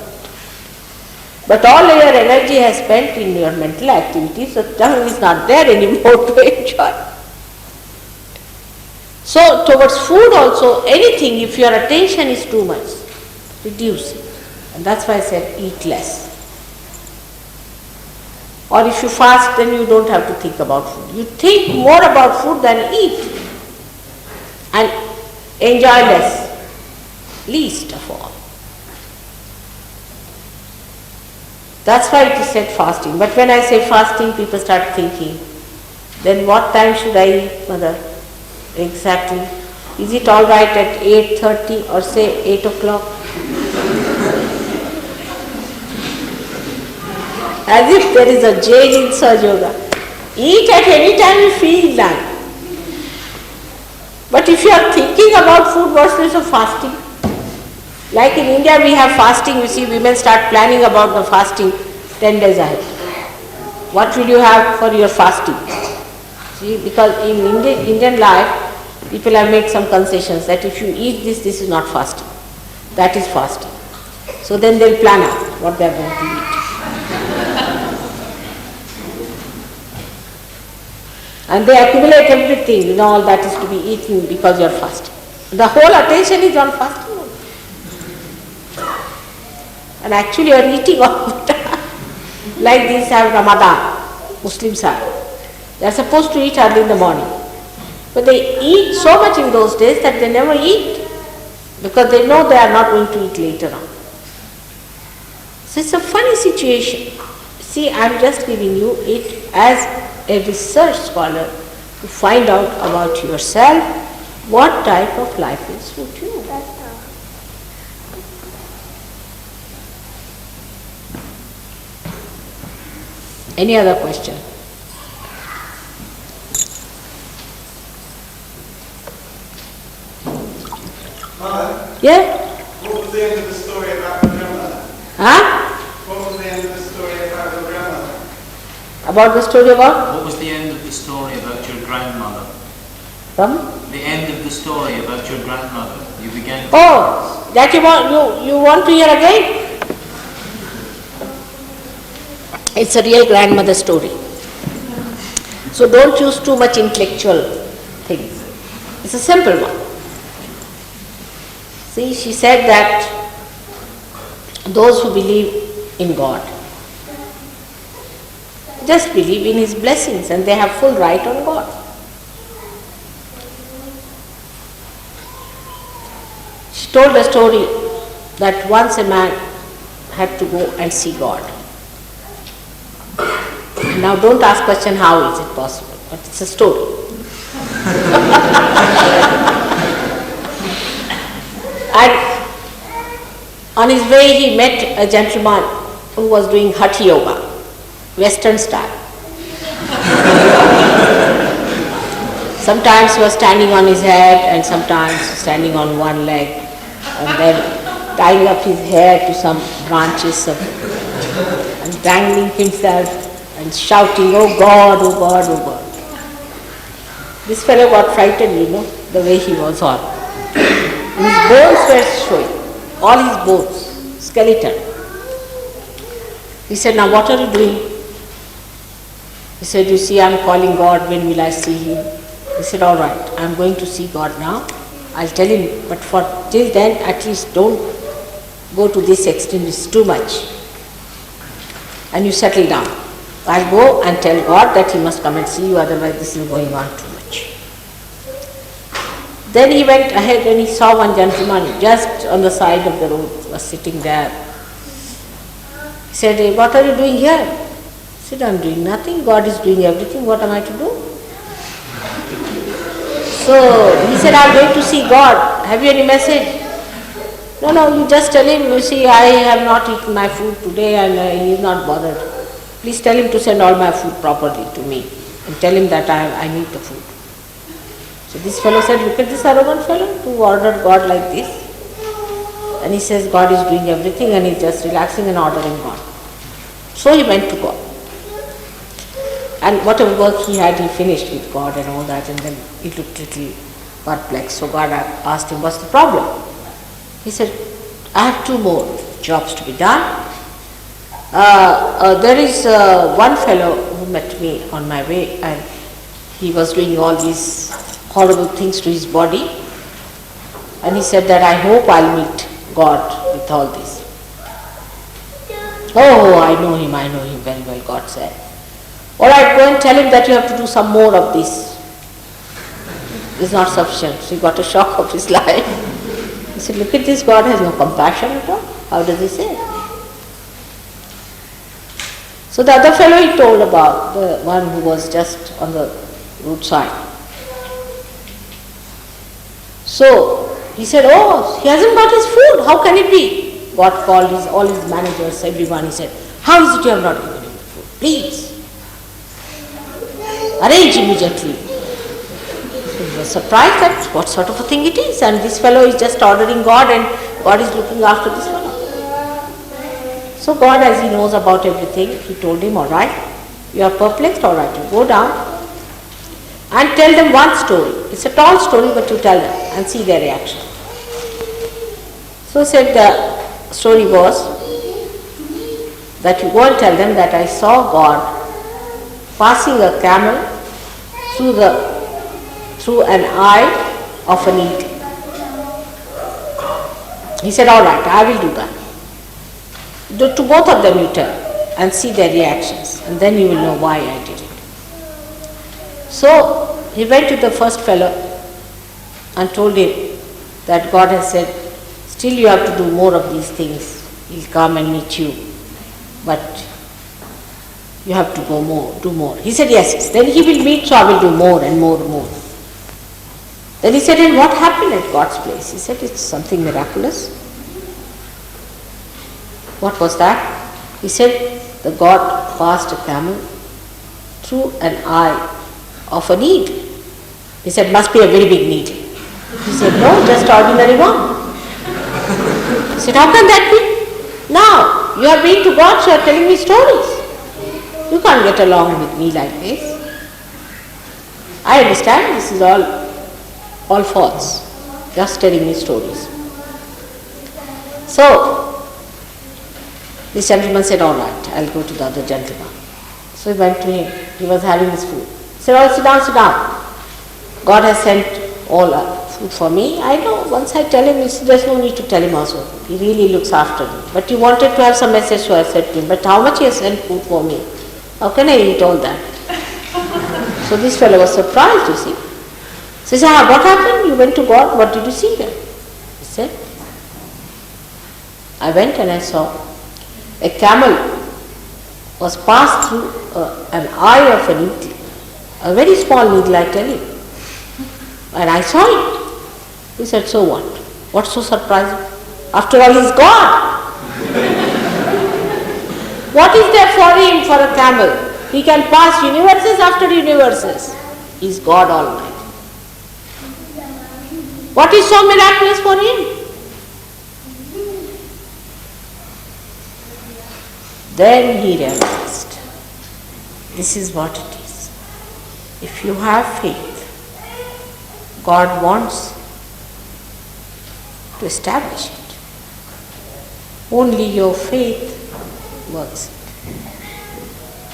But all your energy has spent in your mental activities, so the tongue is not there anymore to enjoy. So towards food also, anything, if your attention is too much, reduce it. And that's why I said eat less. Or if you fast, then you don't have to think about food. You think more about food than eat. And enjoy less, least of all. That's why it is said fasting. But when I say fasting, people start thinking, then what time should I eat, mother? Exactly. Is it all right at 8:30 or say 8 o'clock? As if there is a jail in Sahaja Yoga. Eat at any time you feel like. But if you are thinking about food, what's the use of fasting? Like in India we have fasting, you see women start planning about the fasting 10 days ahead. What will you have for your fasting? See, because in Indian life, people have made some concessions that if you eat this, this is not fasting. That is fasting. So then they'll plan out what they are going to eat. And they accumulate everything, all that is to be eaten because you are fasting. The whole attention is on fasting only. And actually you are eating all the time. Like these have Ramadan, Muslims have. They are supposed to eat early in the morning. But they eat so much in those days that they never eat. Because they know they are not going to eat later on. So it's a funny situation. See, I'm just giving you it as a research scholar to find out about yourself what type of life will suit you. Any other question? Mother, Yeah? what was the end of the story about your grandmother? Huh? What was the end of the story about your grandmother? About the story about? What was the end of the story about your grandmother? From? The end of the story about your grandmother. You began. Oh, that you want to hear again? It's a real grandmother story. So don't use too much intellectual things. It's a simple one. See, she said that those who believe in God just believe in His blessings and they have full right on God. She told a story that once a man had to go and see God. Now don't ask question how is it possible, but it's a story. And on his way he met a gentleman who was doing Hatha Yoga, Western style. Sometimes he was standing on his head and sometimes standing on one leg and then tying up his hair to some branches and dangling himself and shouting, "Oh God, oh God, oh God." This fellow got frightened, the way he was on. His bones were showing, all his bones, skeleton. He said, "Now what are you doing?" He said, "You see, I'm calling God, when will I see Him?" He said, "All right, I'm going to see God now. I'll tell Him, but till then, at least don't go to this extent, it's too much. And you settle down. I'll go and tell God that He must come and see you, otherwise this is going on too much." Then he went ahead and he saw one gentleman just on the side of the road, was sitting there. He said, "Hey, what are you doing here?" He said, "I'm doing nothing. God is doing everything. What am I to do?" So he said, "I'm going to see God. Have you any message?" No, you just tell Him, "You see, I have not eaten my food today and He is not bothered. Please tell Him to send all my food properly to me and tell Him that I need the food." So this fellow said, "Look at this arrogant fellow who ordered God like this." And he says God is doing everything and he's just relaxing and ordering God. So he went to God. And whatever work he had, he finished with God and all that, and then he looked little perplexed. So God asked him, "What's the problem?" He said, "I have 2 more jobs to be done. There is one fellow who met me on my way and he was doing all these horrible things to his body, and he said that I hope I'll meet God with all this." "Oh, I know him very well," God said. "All right, go and tell him that you have to do some more of this. It's not sufficient." So he got a shock of his life. He said, "Look at this, God has no compassion at all. How does he say?" So the other fellow he told about, the one who was just on the roadside. So he said, "Oh, he hasn't got his food. How can it be?" God called all his managers, everyone. He said, "How is it you have not given him the food? Please, arrange immediately." He was surprised that what sort of a thing it is, and this fellow is just ordering God and God is looking after this fellow. So God, as He knows about everything, He told him, "All right, you are perplexed, all right, you go down and tell them one story. It's a tall story, but you tell them and see their reaction." So said the story was that you go and tell them that I saw God passing a camel through an eye of a needle. He said, "All right, I will do that. To both of them you tell and see their reactions, and then you will know why I did it." So he went to the first fellow and told him that God has said, "Still you have to do more of these things. He'll come and meet you but you have to go more, do more. He said, yes, yes. Then he will meet, so I will do more and more and more. Then he said, and what happened at God's place? He said, it's something miraculous. What was that? He said, the God passed a camel through an eye of a needle. He said, must be a very big needle. He said, no, just ordinary one. He said, how can that be? Now, you have been to God, so you are telling me stories. You can't get along with me like this. I understand this is all false. Just telling me stories. So, this gentleman said, all right, I'll go to the other gentleman. So he went to him. He was having his food. He said, oh, sit down, sit down. God has sent all food for me. I know, once I tell him, there's no need to tell him also. He really looks after me. But he wanted to have some message, so I said to him, but how much he has sent food for me? How can I eat all that? So this fellow was surprised, you see. So he said, what happened? You went to God, what did you see there? He said, I went and I saw a camel was passed through an eye of a needle. A very small needle, I tell you. And I saw it. He said, so what? What's so surprising? After all, he's God. What is there for him, for a camel? He can pass universes after universes. He's God Almighty. What is so miraculous for him? Then he realized, this is what it is. If you have faith, God wants to establish it. Only your faith works.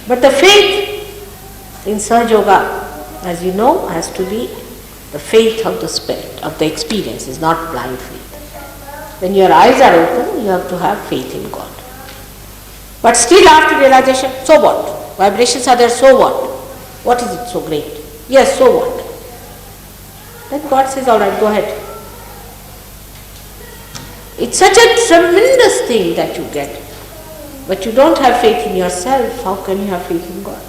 But the faith in Sahaja Yoga, as you know, has to be the faith of the spirit, of the experience, is not blind faith. When your eyes are open, you have to have faith in God. But still after realization, so what? Vibrations are there, so what? What is it so great? Yes, so what? Then God says, all right, go ahead. It's such a tremendous thing that you get. But you don't have faith in yourself, how can you have faith in God?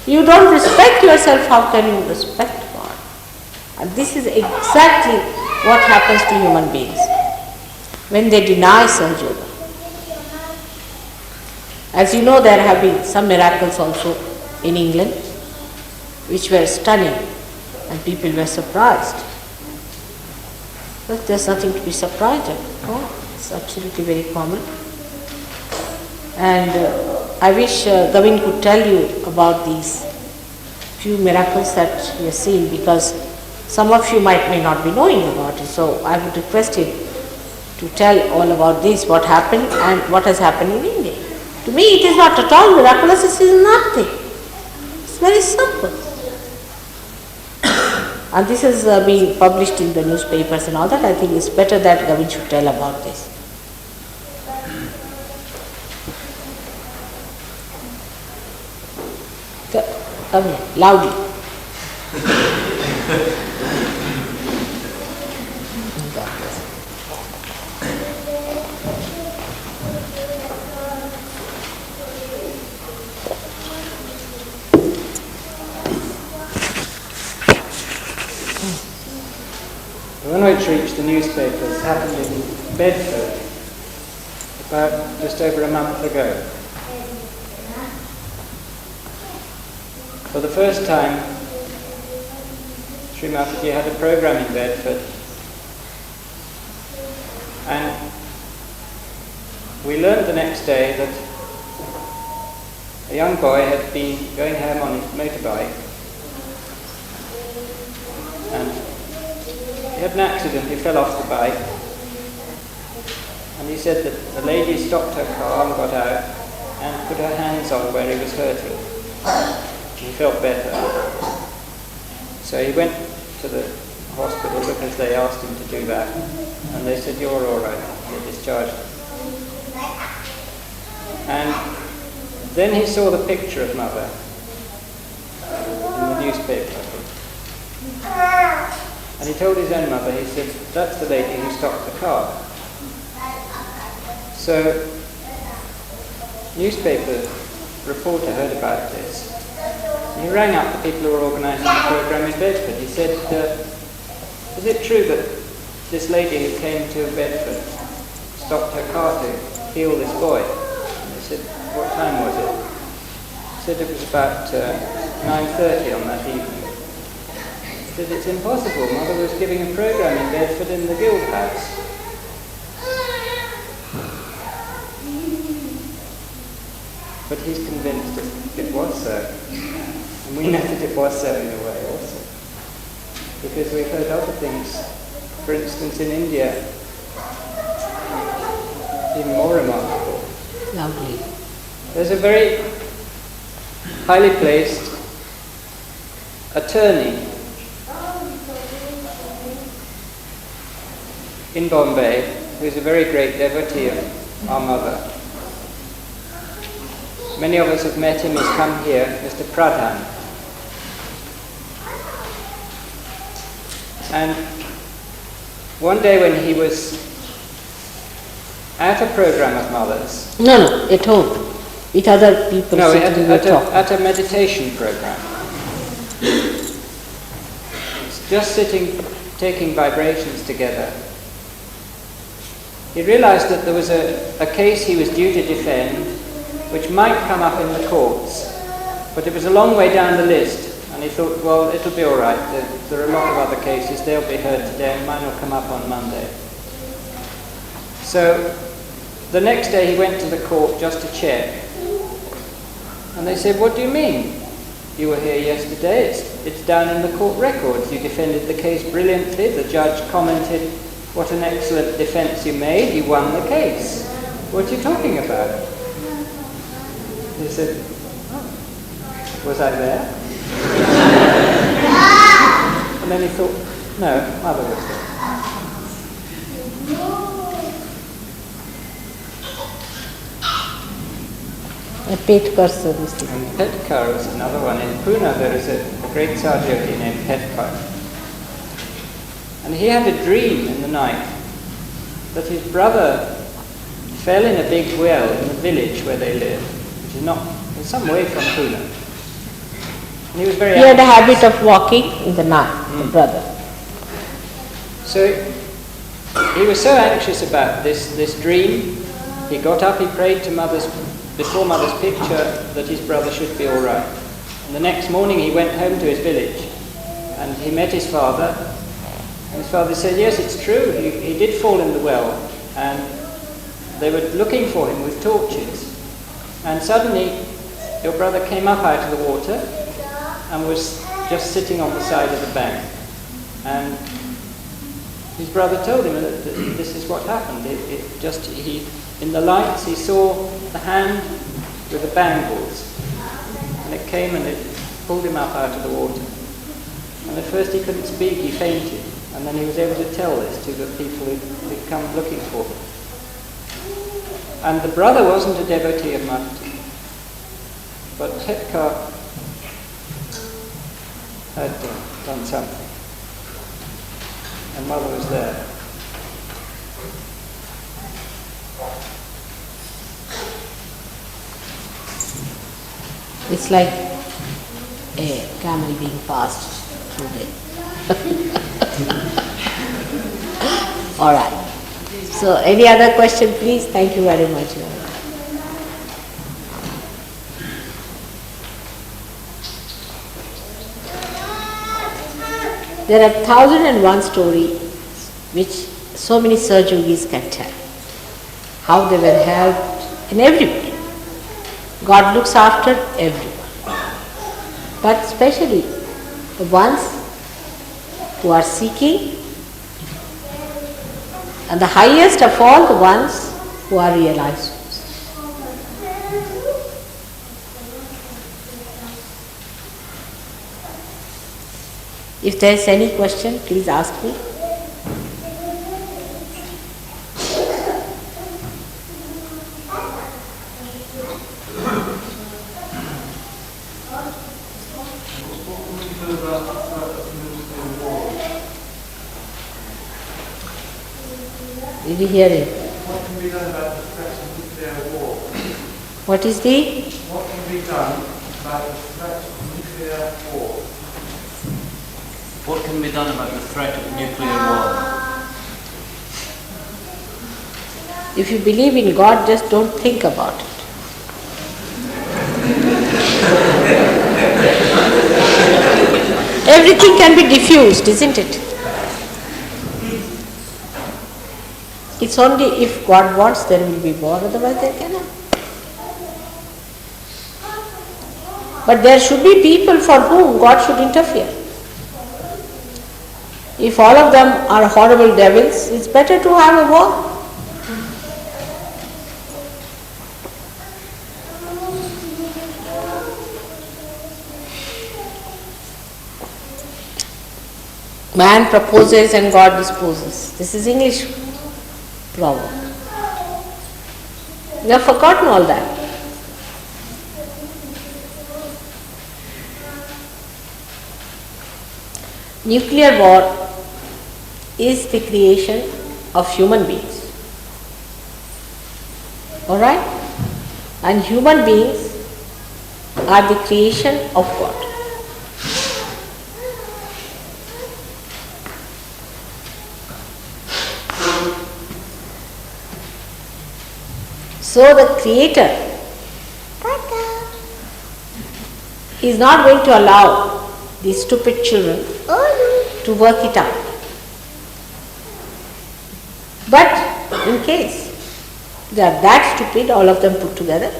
You don't respect yourself, how can you respect God? And this is exactly what happens to human beings when they deny Sahaja Yoga. As you know, there have been some miracles also in England which were stunning and people were surprised. But there's nothing to be surprised at. Oh, it's absolutely very common. And I wish Gavin could tell you about these few miracles that we have seen, because some of you may not be knowing about it. So I would request him to tell all about this, what happened and what has happened in India. To me it is not at all miraculous, it is nothing. It's very simple. And this is being published in the newspapers and all that. I think it's better that Gavin should tell about this. Come here, loudly. One which reached the newspapers happened in Bedford about just over a month ago. For the first time, Sri Mataji had a program in Bedford, and we learned the next day that a young boy had been going home on his motorbike and he had an accident. He fell off the bike, and he said that the lady stopped her car and got out and put her hands on where he was hurting. He felt better. So he went to the hospital because they asked him to do that, and they said, you're all right, you're discharged. And then he saw the picture of Mother in the newspaper. And he told his own mother, he said, that's the lady who stopped the car. So newspaper reporter heard about this. He rang up the people who were organising the programme in Bedford. He said, is it true that this lady who came to Bedford stopped her car to heal this boy? And they said, what time was it? He said it was about 9:30 on that evening. He said, it's impossible. Mother was giving a programme in Bedford in the Guild House. But he's convinced that it was so. And we know that it was so in a way also. Because we've heard other things. For instance, in India, even more remarkable. Lovely. There's a very highly placed attorney in Bombay who's a very great devotee of our mother. Many of us have met him. He's come here, Mr. Pradhan. And one day when he was at a program of Mother's... No, at home, with other people No, sitting and talking. at a meditation program. Just sitting, taking vibrations together. He realized that there was a case he was due to defend which might come up in the courts, but it was a long way down the list, and he thought, well, it'll be all right. There are a lot of other cases, they'll be heard today, and mine will come up on Monday. So the next day he went to the court just to check, and they said, what do you mean? You were here yesterday, it's down in the court records. You defended the case brilliantly, the judge commented, what an excellent defense you made, you won the case. What are you talking about? He said, was I there? And then he thought, no, Mother was there. A Petkar service. And Petkar was another one. In Pune there is a great Sadhyogi named Petkar. And he had a dream in the night that his brother fell in a big well in the village where they live, which is not, it's some way from Pune. And he was very He had a habit of walking in the night, the brother. So he was so anxious about this dream, he got up, he prayed to before Mother's picture that his brother should be all right. And the next morning he went home to his village and he met his father. And his father said, yes, it's true, he did fall in the well. And they were looking for him with torches. And suddenly your brother came up out of the water and was just sitting on the side of the bank. And his brother told him that this is what happened. In the lights he saw the hand with the bangles, and it came and it pulled him up out of the water. And at first he couldn't speak, he fainted, and then he was able to tell this to the people who'd come looking for him. And the brother wasn't a devotee of Mataji, but Petkar had done something, and Mother was there. It's like a camel being passed through the... All right. So, any other question, please? Thank you very much. There are 1001 stories which so many Sarjogis can tell. How they were helped in every way. God looks after everyone. But especially the ones who are seeking, and the highest of all, the ones who are realized. If there is any question, please ask me. Did you hear it? What can be done about the threats of nuclear war? What is the? What can be done about the threat of nuclear war? What can be done about the threat of nuclear war? If you believe in God, just don't think about it. Everything can be diffused, isn't it? It's only if God wants there will be war, otherwise there cannot. But there should be people for whom God should interfere. If all of them are horrible devils, it's better to have a war. Man proposes and God disposes. This is English proverb. We have forgotten all that. Nuclear war is the creation of human beings. Alright? And human beings are the creation of God. So the Creator is not going to allow these stupid children to work it out. But in case they are that stupid, all of them put together,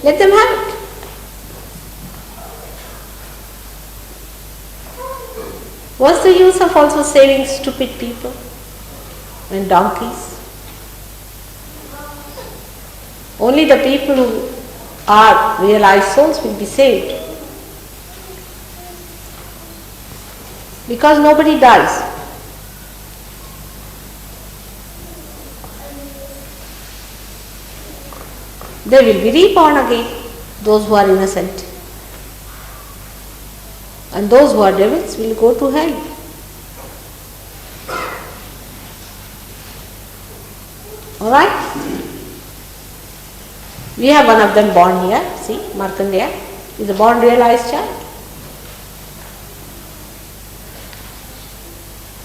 let them have it. What's the use of also saving stupid people and donkeys? Only the people who are realized souls will be saved. Because nobody dies. They will be reborn again, those who are innocent. And those who are devils will go to hell. Alright? We have one of them born here, see, Markandeya is a born realized child.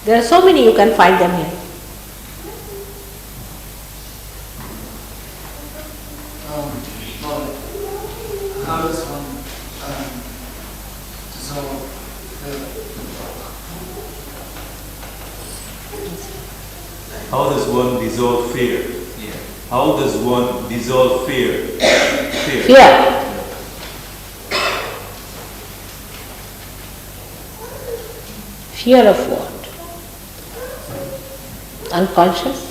There are so many, you can find them here. How does one dissolve How does one dissolve fear? Yeah. How does one dissolve fear? Fear. Fear of what? Unconscious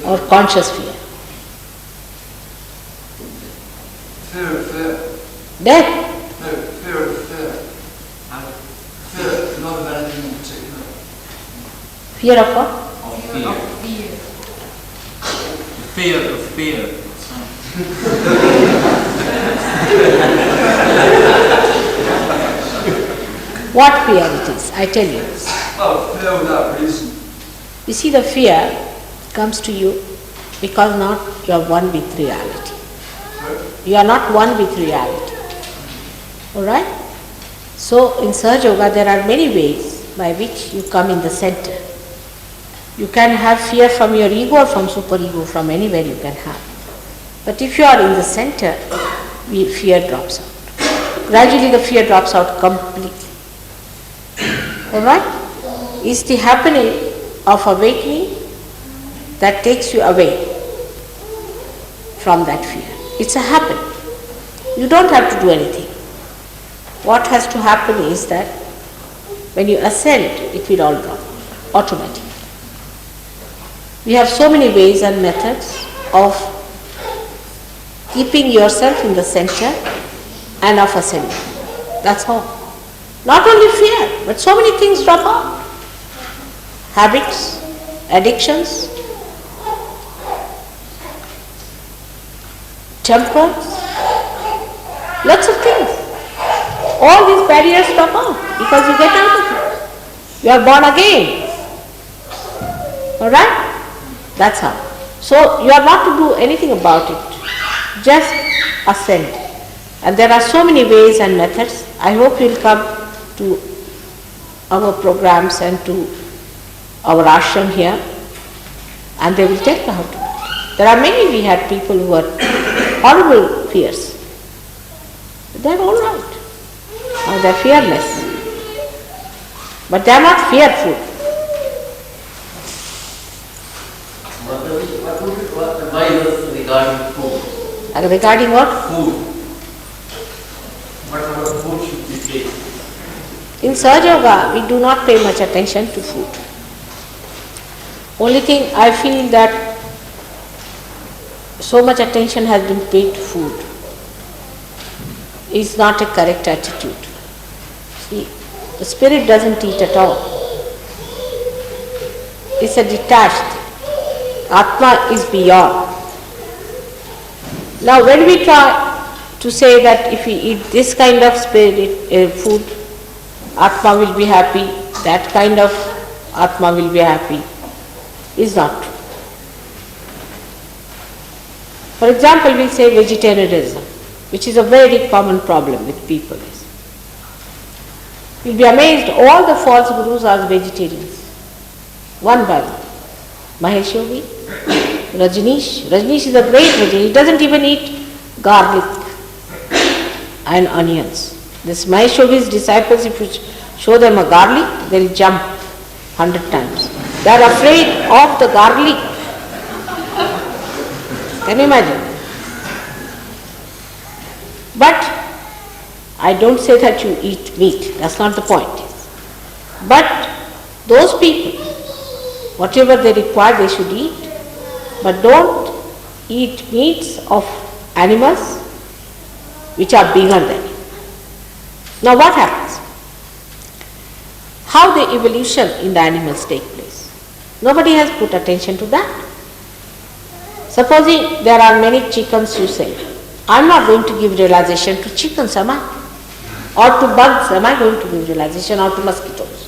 or conscious fear? Fear of fear. Death. No, fear of fear. Fear, not of anything in particular. Fear of what? Of fear. The fear of fear. What fear it is? I tell you. Oh, fear without reason. You see, the fear comes to you because not you are one with reality. You are not one with reality. Alright? So in Sahaja Yoga there are many ways by which you come in the center. You can have fear from your ego or from superego, from anywhere you can have. But if you are in the center, fear drops out. Gradually the fear drops out completely. Alright? It's the happening of awakening that takes you away from that fear. It's a happen. You don't have to do anything. What has to happen is that when you ascend, it will all drop automatically. We have so many ways and methods of keeping yourself in the center and of ascending. That's all. Not only fear, but so many things drop out. Habits, addictions, temperance, lots of things. All these barriers drop out because you get out of it. You are born again. Alright? That's how. So you are not to do anything about it, just ascend. And there are so many ways and methods. I hope you will come to our programs and to our ashram here, and they will tell you how to do it. There are many, we had people who had horrible fears. They are all right. They are fearless. But they are not fearful. What would advise us regarding food? Regarding what? Food. What sort of food should we take? In Sahaja Yoga, we do not pay much attention to food. Only thing I feel that so much attention has been paid to food is not a correct attitude. See, the spirit doesn't eat at all. It's a detached thing. Atma is beyond. Now when we try to say that if we eat this kind of spirit food, Atma will be happy, that kind of Atma will be happy, is not true. For example, we say vegetarianism, which is a very common problem with people. You'll be amazed, all the false gurus are vegetarians, one by one. Mahesh Yogi, Rajneesh is a great vegetarian, he doesn't even eat garlic and onions. This Mahesh Yogi's disciples, if you show them a garlic, they'll jump 100 times. They are afraid of the garlic. Can you imagine? But I don't say that you eat meat, that's not the point. But those people, whatever they require they should eat, but don't eat meats of animals which are bigger than you. Now what happens? How the evolution in the animals take place? Nobody has put attention to that. Supposing there are many chickens, you say, I am not going to give realization to chickens, am I? Or to bugs, am I going to give realization, or to mosquitoes?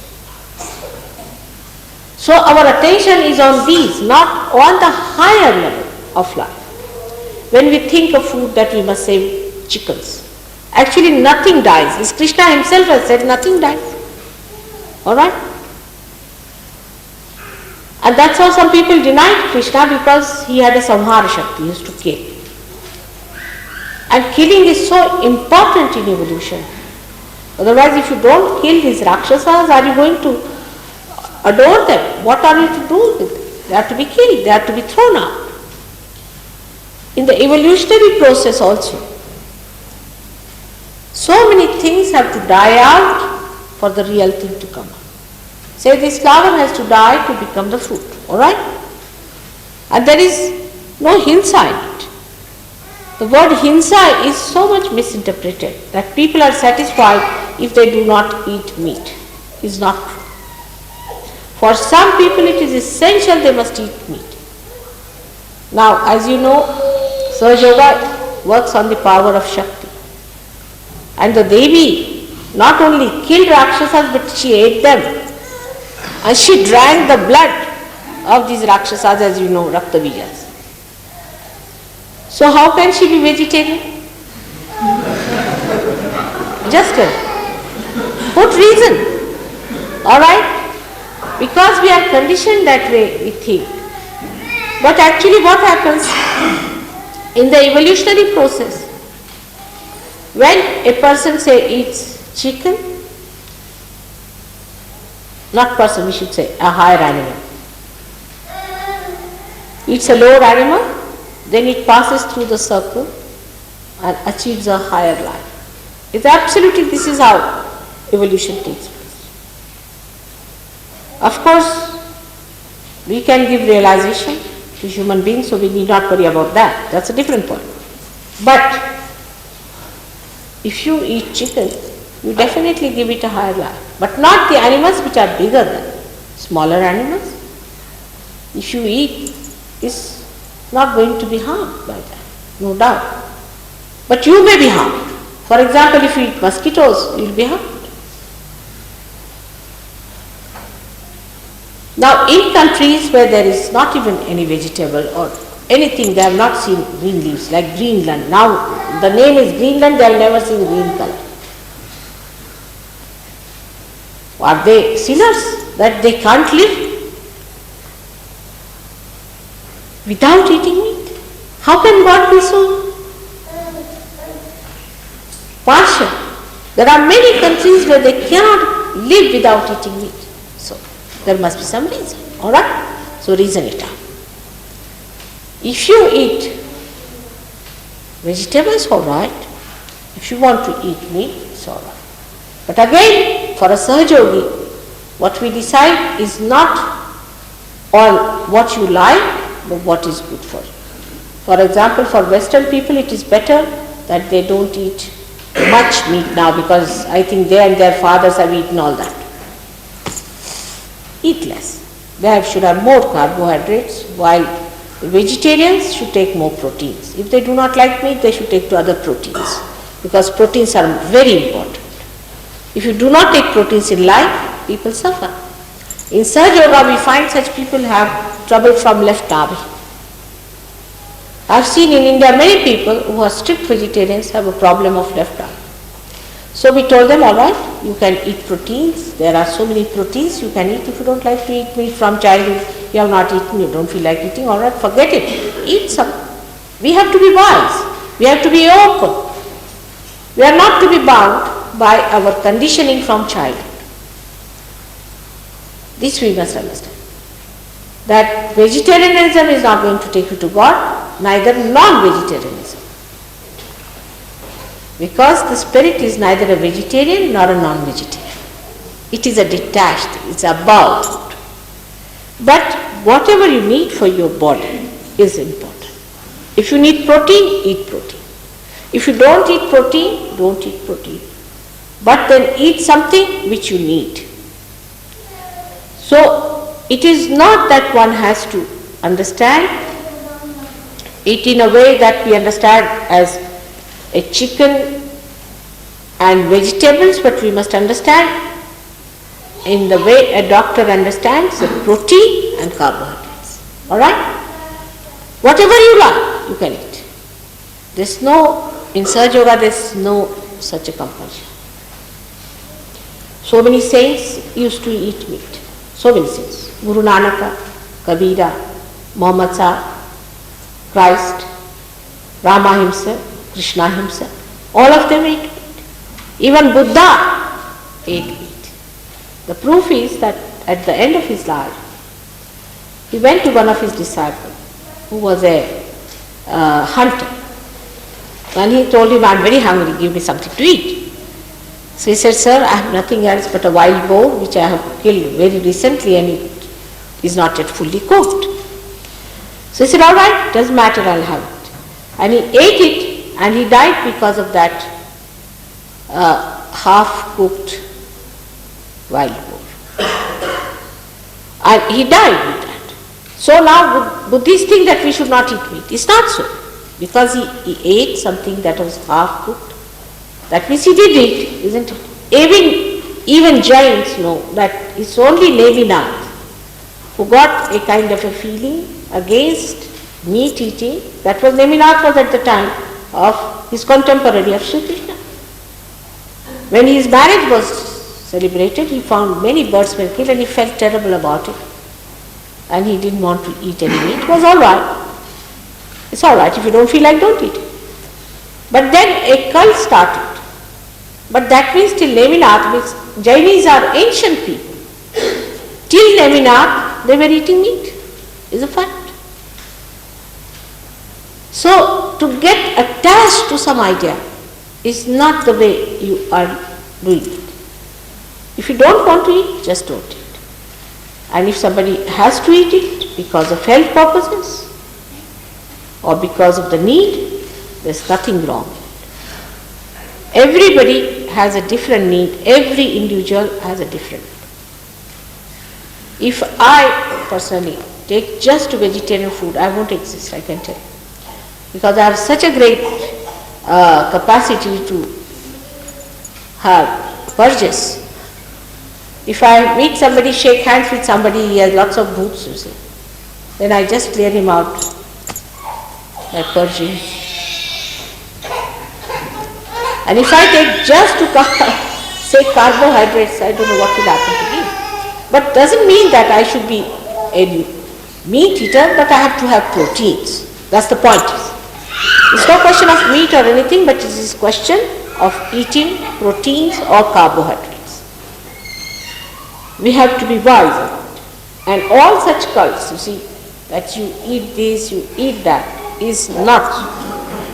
So our attention is on these, not on the higher level of life. When we think of food, that we must save chickens. Actually nothing dies. As Krishna himself has said, nothing dies. Alright? And that's how some people denied Krishna, because he had a samhara shakti, he used to kill. And killing is so important in evolution. Otherwise, if you don't kill these Rakshasas, are you going to adore them? What are you to do with them? They have to be killed, they have to be thrown out. In the evolutionary process also, so many things have to die out for the real thing to come out. Say this flower has to die to become the fruit, alright? And there is no hinsa in it. The word hinsa is so much misinterpreted that people are satisfied if they do not eat meat. It is not true. For some people it is essential they must eat meat. Now, as you know, Sahaja Yoga works on the power of Shakti. And the Devi not only killed Rakshasas, but she ate them. And she drank the blood of these Rakshasas, as you know, Raktavijas. So how can she be vegetarian? Just put reason. Alright? Because we are conditioned that way, we think. But actually what happens in the evolutionary process, when a person say eats chicken, not person, we should say a higher animal, eats a lower animal, then it passes through the circle and achieves a higher life. It's absolutely, this is how evolution takes place. Of course, we can give realization to human beings, so we need not worry about that. That's a different point. But if you eat chicken, you definitely give it a higher life. But not the animals which are bigger than smaller animals. If you eat, it's not going to be harmed by that, no doubt. But you may be harmed. For example, if you eat mosquitoes, you will be harmed. Now, in countries where there is not even any vegetable or anything, they have not seen green leaves, like Greenland. Now the name is Greenland, they have never seen green color. Are they sinners that they can't live without eating meat? How can God be so partial? There are many countries where they cannot live without eating meat. So there must be some reason. Alright? So reason it out. If you eat vegetables, alright. If you want to eat meat, it's alright. But again, for a Sahajogi, what we decide is not on what you like, but what is good for you. For example, for Western people, it is better that they don't eat much meat now, because I think they and their fathers have eaten all that. Eat less. They should have more carbohydrates, while vegetarians should take more proteins. If they do not like meat, they should take to other proteins, because proteins are very important. If you do not take proteins in life, people suffer. In Sahaja Yoga, we find such people have trouble from left navi. I have seen in India many people who are strict vegetarians have a problem of left navi. So we told them, alright, you can eat proteins. There are so many proteins you can eat. If you don't like to eat meat from childhood, you have not eaten, you don't feel like eating, alright, forget it. Eat some. We have to be wise. We have to be open. We are not to be bound by our conditioning from childhood. This we must understand. That vegetarianism is not going to take you to God, neither non-vegetarianism. Because the spirit is neither a vegetarian nor a non-vegetarian. It is a detached, it's above. But whatever you need for your body is important. If you need protein, eat protein. If you don't eat protein, don't eat protein. But then eat something which you need. So it is not that one has to understand it in a way that we understand as a chicken and vegetables, but we must understand in the way a doctor understands the protein and carbohydrates. Alright? Whatever you like, you can eat. There's no, in Sahaja Yoga, there's no such a compulsion. So many saints used to eat meat. So many saints. Guru Nanaka, Kabira, Muhammad Sahib, Christ, Rama himself, Krishna himself, all of them ate meat. Even Buddha ate meat. The proof is that at the end of his life, he went to one of his disciples who was a hunter. And he told him, I'm very hungry, give me something to eat. So he said, sir, I have nothing else but a wild boar which I have killed very recently and it is not yet fully cooked. So he said, all right, doesn't matter, I'll have it. And he ate it and he died because of that half-cooked wild boar. And he died with that. So now Buddhists think that we should not eat meat. It's not so. Because he ate something that was half-cooked. That means he did eat, isn't it? Even Jains know that it's only Neminath who got a kind of a feeling against meat eating. That was Neminath was at the time of his contemporary of Sri Krishna. When his marriage was celebrated, he found many birds were killed and he felt terrible about it. And he didn't want to eat any meat. It was all right. It's all right. If you don't feel like, don't eat it. But then a cult started. But that means till Neminath, means Jainis are ancient people. Till Neminath, they were eating meat, is a fact. So, to get attached to some idea is not the way you are doing it. If you don't want to eat, just don't eat. And if somebody has to eat it because of health purposes or because of the need, there's nothing wrong. Everybody has a different need. Every individual has a different need. If I personally take just vegetarian food, I won't exist, I can tell you. Because I have such a great capacity to have purges. If I meet somebody, shake hands with somebody, he has lots of boots, you see, then I just clear him out by purging. And if I take just to say carbohydrates, I don't know what will happen to me. But doesn't mean that I should be a meat eater, but I have to have proteins. That's the point. It's no question of meat or anything, but it is a question of eating proteins or carbohydrates. We have to be wise about it. And all such cults, you see, that you eat this, you eat that, is not.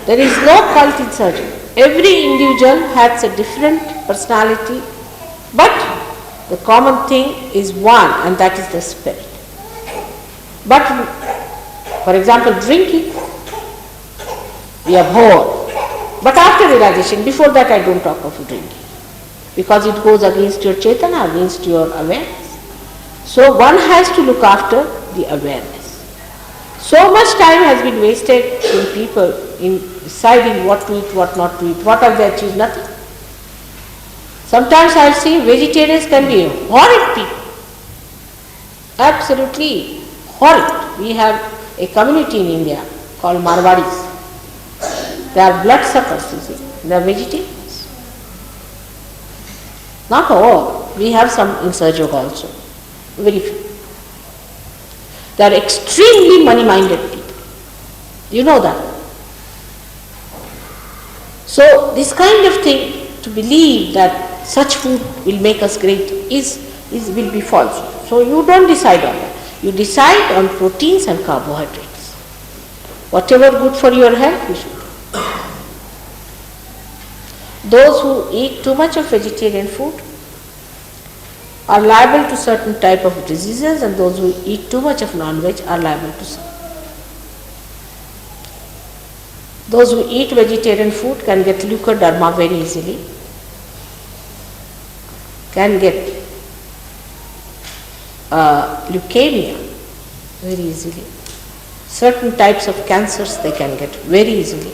There is no cult in surgery. Every individual has a different personality, but the common thing is one, and that is the spirit. But, for example, drinking, we abhor. But after realization, before that I don't talk of drinking, because it goes against your Chaitanya, against your awareness. So one has to look after the awareness. So much time has been wasted in people in deciding what to eat, what not to eat. What have they achieved? Nothing. Sometimes I see vegetarians can be horrid people. Absolutely horrid. We have a community in India called Marwadis. They are bloodsuckers, you see. They are vegetarians. Not all. We have some in Surjog also. Very few. They are extremely money-minded people. You know that. So this kind of thing, to believe that such food will make us great will be false. So you don't decide on that. You decide on proteins and carbohydrates. Whatever good for your health, you should do. Those who eat too much of vegetarian food are liable to certain type of diseases, and those who eat too much of non-veg are liable to some. Those who eat vegetarian food can get leukoderma very easily, can get leukemia very easily. Certain types of cancers they can get very easily.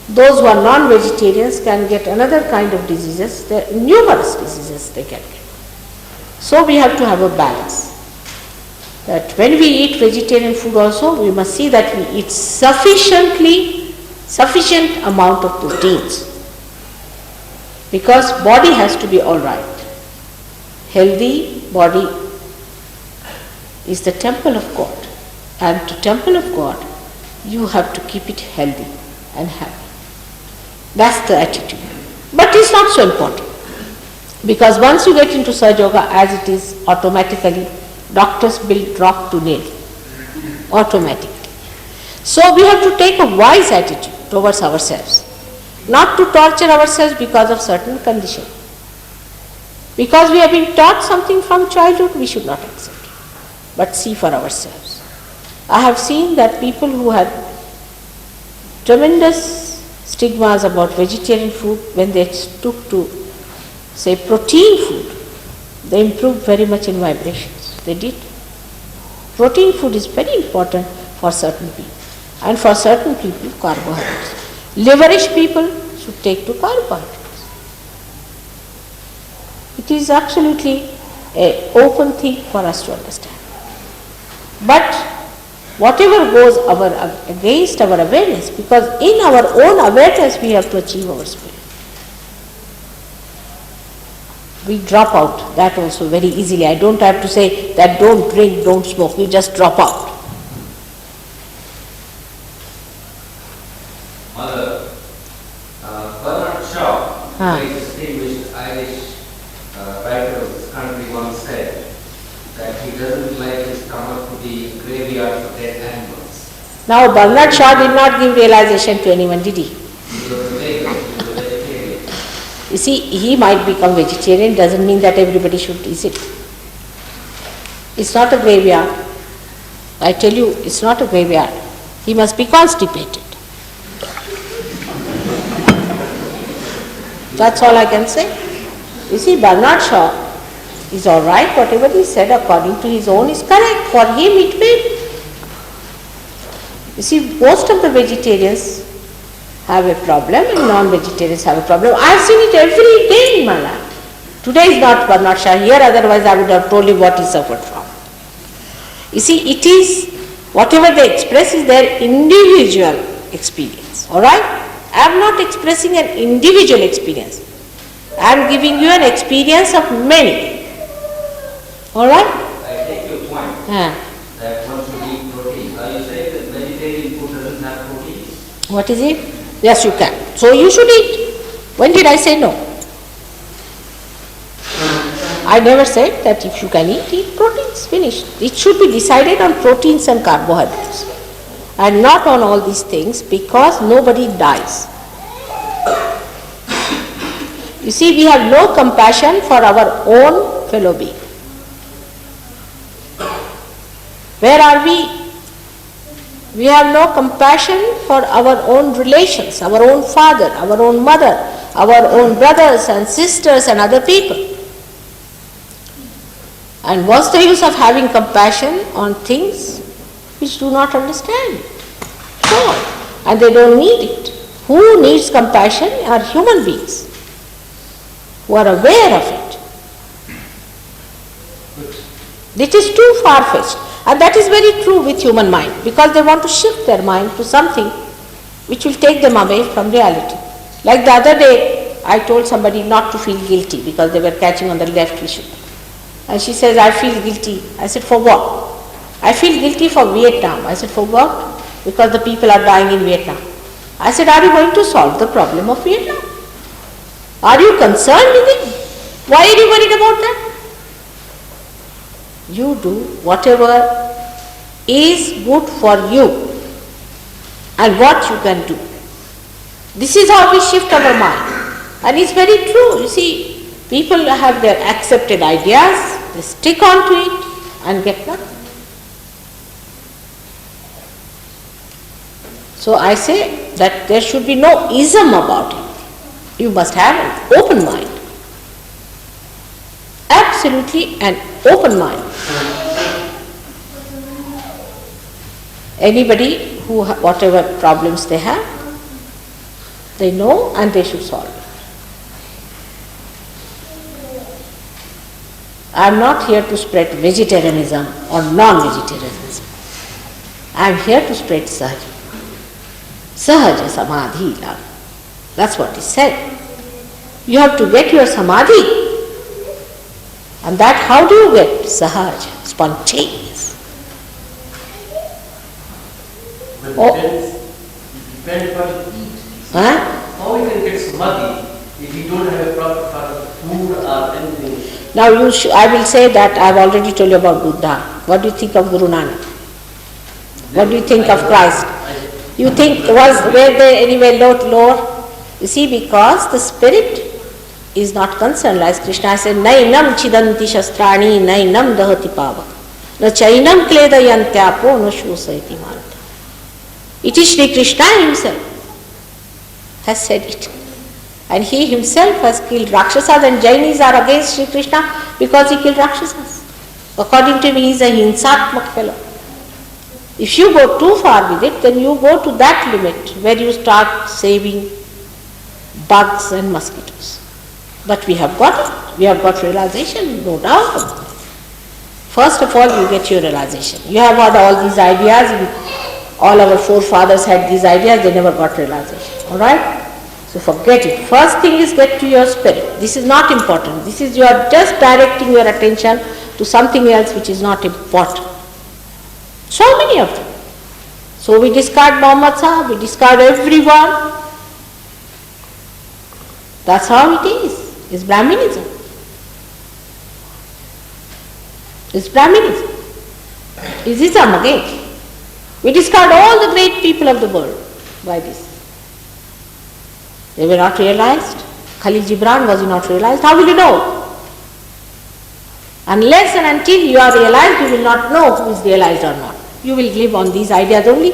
Those who are non-vegetarians can get another kind of diseases. There are numerous diseases they can get. So we have to have a balance. That when we eat vegetarian food also, we must see that we eat sufficient amount of proteins. Because body has to be all right. Healthy body is the temple of God. And to temple of God, you have to keep it healthy and happy. That's the attitude. But it's not so important. Because once you get into Sahaja Yoga, as it is, automatically, doctor's bill drop to nil. Automatically. So we have to take a wise attitude towards ourselves. Not to torture ourselves because of certain condition. Because we have been taught something from childhood, we should not accept it. But see for ourselves. I have seen that people who had tremendous stigmas about vegetarian food, when they took to, say, protein food, they improved very much in vibrations. They did. Protein food is very important for certain people. And for certain people, carbohydrates. Liverish people should take to carbohydrates. It is absolutely an open thing for us to understand. But whatever goes against our awareness, because in our own awareness we have to achieve our spirit. We drop out that also very easily. I don't have to say that don't drink, don't smoke. We just drop out. Mother, Bernard Shaw, very distinguished Irish writer of this country, once said that he doesn't like his stomach to be graveyard for dead animals. Now Bernard Shaw did not give realization to anyone, did he? He was a vegan, he was a vegetarian. You see, he might become vegetarian, doesn't mean that everybody should eat it. It's not a graveyard. I tell you, it's not a graveyard. He must be constipated. That's all I can say. You see, Bernard Shaw is all right. Whatever he said according to his own is correct. For him it may be. You see, most of the vegetarians have a problem and non-vegetarians have a problem. I have seen it every day in my life. Today is not Bernard Shaw here, otherwise I would have told you what he suffered from. You see, it is Whatever they express is their individual experience. Alright? I am not expressing an individual experience. I am giving you an experience of many. Alright? I take your point that one should eat protein. Are you saying that vegetarian food doesn't have protein? What is it? Yes, you can. So you should eat. When did I say no? I never said that if you can eat proteins, finished. It should be decided on proteins and carbohydrates and not on all these things, because nobody dies. You see, we have no compassion for our own fellow being. Where are we? We have no compassion for our own relations, our own father, our own mother, our own brothers and sisters and other people. And what's the use of having compassion on things which do not understand? Sure, and they don't need it. Who needs compassion are human beings who are aware of it. It is too far-fetched, and that is very true with human mind, because they want to shift their mind to something which will take them away from reality. Like the other day, I told somebody not to feel guilty because they were catching on the left issue. And she says, I feel guilty. I said, for what? I feel guilty for Vietnam. I said, for what? Because the people are dying in Vietnam. I said, are you going to solve the problem of Vietnam? Are you concerned with it? Why are you worried about that? You do whatever is good for you and what you can do. This is how we shift our mind. And it's very true. You see, people have their accepted ideas, they stick on to it and get nothing. So I say that there should be no ism about it. You must have an open mind. Absolutely an open mind. Anybody who, whatever problems they have, they know and they should solve it. I am not here to spread vegetarianism or non-vegetarianism. I am here to spread Sahaja. Sahaja Samadhi love. That's what is said. You have to get your Samadhi. And that how do you get? Sahaja, spontaneous. But depends what you eat. How you can get Samadhi if you don't have a proper food or anything? Now I will say that I have already told you about Buddha. What do you think of Guru Nanak? What do you think of Christ? You think, were they anywhere lower? You see, because the spirit is not concerned, as Krishna said, Nainam chidanti shastrani, nainam dahati pavak, na chainam kledayantyapo, no shusayati marata. It is Sri Krishna himself has said it. And he himself has killed Rakshasas, and Jainis are against Sri Krishna because he killed Rakshasas. According to him, he is a hinsatmak fellow. If you go too far with it, then you go to that limit where you start saving bugs and mosquitoes. But we have got it. We have got realization, no doubt about it. First of all, you get your realization. You have got all these ideas. All our forefathers had these ideas, they never got realization. Alright? So forget it. First thing is get to your spirit. This is not important. This is you are just directing your attention to something else which is not important. So many of them. So we discard Muhammad Sahib, we discard everyone. That's how it is. It's Brahminism. It's Brahminism. It's Islam again. We discard all the great people of the world by this. They were not realized. Khalil Gibran was not realized. How will you know? Unless and until you are realized, you will not know who is realized or not. You will live on these ideas only.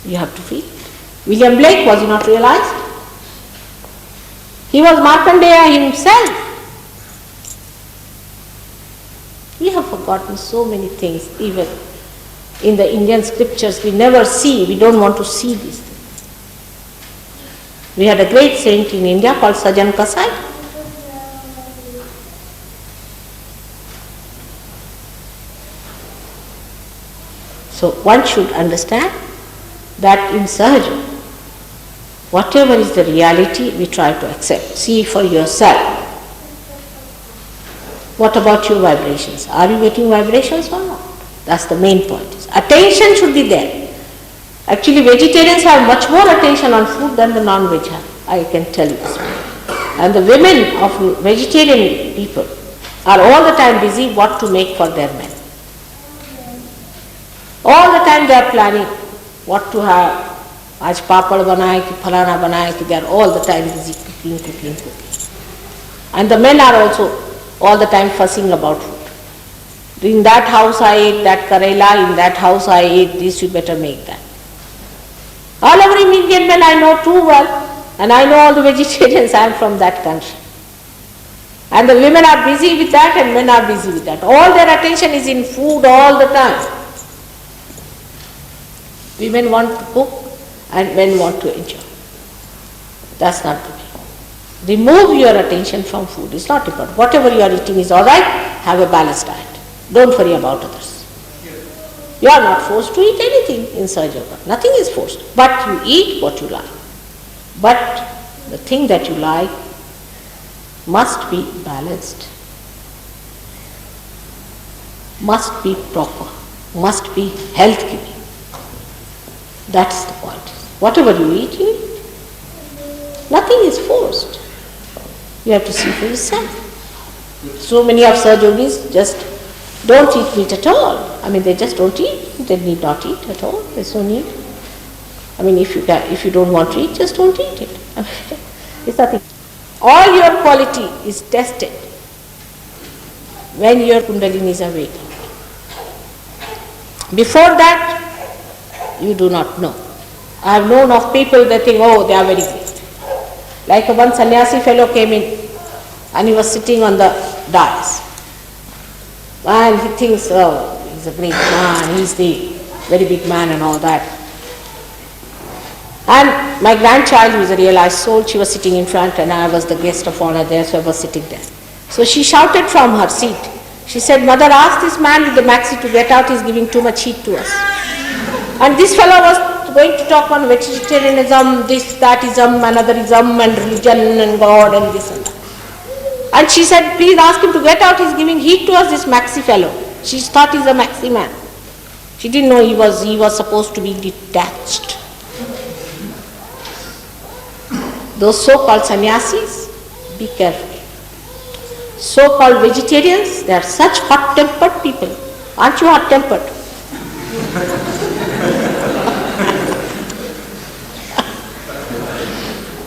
You have to feel it. William Blake was not realized. He was Markandeya himself. We have forgotten so many things, even in the Indian scriptures we never see, we don't want to see these things. We had a great saint in India called Sajan Kasai. So one should understand that in Sahaja, whatever is the reality, we try to accept. See for yourself. What about your vibrations? Are you getting vibrations or not? That's the main point. Attention should be there. Actually, vegetarians have much more attention on food than the non-veg have. I can tell you this. And the women of vegetarian people are all the time busy what to make for their men. All the time they are planning what to have. Aaj papad banaye ki phalana banaye ki, they are all the time busy cooking. And the men are also all the time fussing about food. In that house I ate that karela, in that house I ate this, you better make that. All over Indian men I know too well, and I know all the vegetarians, I am from that country. And the women are busy with that and men are busy with that. All their attention is in food all the time. Women want to cook and men want to enjoy. That's not the way. Remove your attention from food. It's not important. Whatever you are eating is all right. Have a balanced diet. Don't worry about others. You are not forced to eat anything in Sahaja Yoga. Nothing is forced. But you eat what you like. But the thing that you like must be balanced. Must be proper. Must be health-giving. That's the point. Whatever you eat, you eat. Nothing is forced. You have to see for yourself. So many of Sahaja Yogis just don't eat meat at all. I mean, they just don't eat. They need not eat at all. There's no need. I mean, if you don't want to eat, just don't eat it. I mean, it's nothing. All your quality is tested when your Kundalini is awakened. Before that, you do not know. I have known of people that think, oh, they are very great. Like one sannyasi fellow came in and he was sitting on the dais. And he thinks, oh, he's a great man, he's the very big man and all that. And my grandchild, who is a realized soul, she was sitting in front and I was the guest of honor there, so I was sitting there. So she shouted from her seat. She said, Mother, ask this man with the maxi to get out, he's giving too much heat to us. And this fellow was going to talk on vegetarianism, this, that ism, anotherism, and religion, and God, and this and that. And she said, please ask him to get out, he's giving heat to us, this maxi fellow. She thought he's a maxi man. She didn't know he was supposed to be detached. Those so-called sannyasis, be careful. So-called vegetarians, they are such hot-tempered people. Aren't you hot-tempered?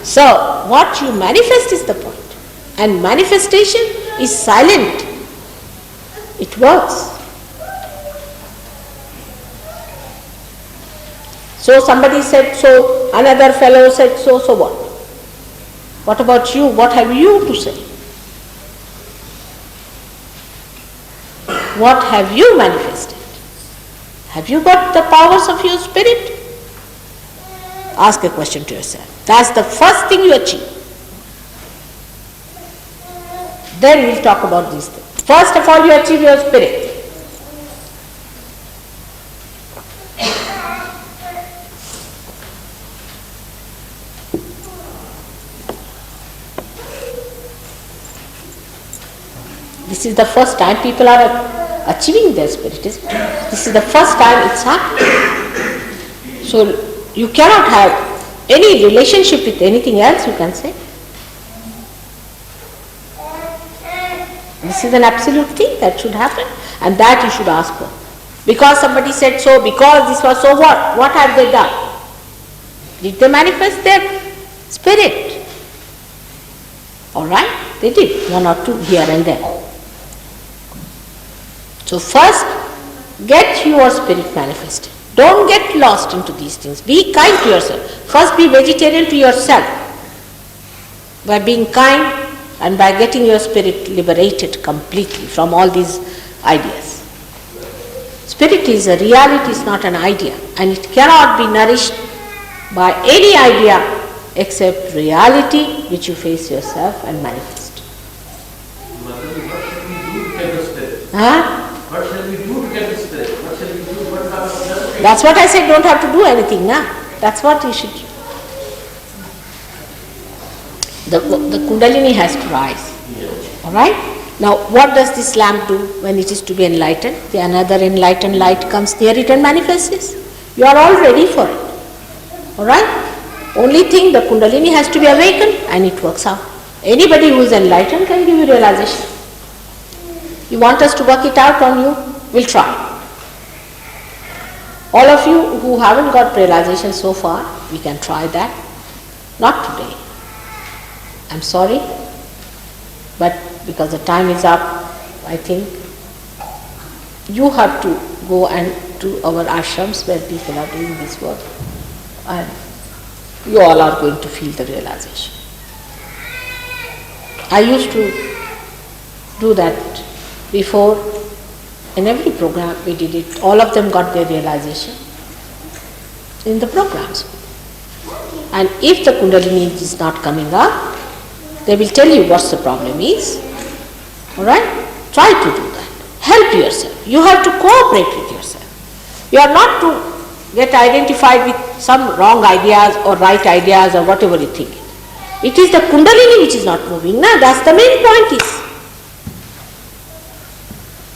So, what you manifest is the point. And manifestation is silent. It works. So somebody said so, another fellow said so, so what? What about you? What have you to say? What have you manifested? Have you got the powers of your spirit? Ask a question to yourself. That's the first thing you achieve. Then we'll talk about these things. First of all, you achieve your spirit. This is the first time people are achieving their spirit. This is the first time it's happening. So you cannot have any relationship with anything else, you can say. This is an absolute thing that should happen, and that you should ask for. Because somebody said so, because this was so, what? What have they done? Did they manifest their spirit? Alright, they did, one or two here and there. So first, get your spirit manifested. Don't get lost into these things. Be kind to yourself. First be vegetarian to yourself. By being kind and by getting your spirit liberated completely from all these ideas. Spirit is a reality, it's not an idea. And it cannot be nourished by any idea except reality which you face yourself and manifest. What shall we do to get the spirit? Huh? What shall we do to get the spirit? What shall we do? What kind of That's what I said, don't have to do anything, nah? That's what you should do. The Kundalini has to rise. Alright? Now, what does this lamp do when it is to be enlightened? The another enlightened light comes near it and manifests this. You are all ready for it. Alright? Only thing, the Kundalini has to be awakened and it works out. Anybody who is enlightened can give you realization. You want us to work it out on you? We'll try. All of you who haven't got realization so far, we can try that. Not today. I'm sorry, but because the time is up, I think you have to go and to our ashrams where people are doing this work, and you all are going to feel the realization. I used to do that before. In every program we did it. All of them got their realization in the programs. And if the Kundalini is not coming up, they will tell you what the problem is. Alright? Try to do that. Help yourself. You have to cooperate with yourself. You are not to get identified with some wrong ideas or right ideas or whatever you think. It is the Kundalini which is not moving. Nah, that's the main point is.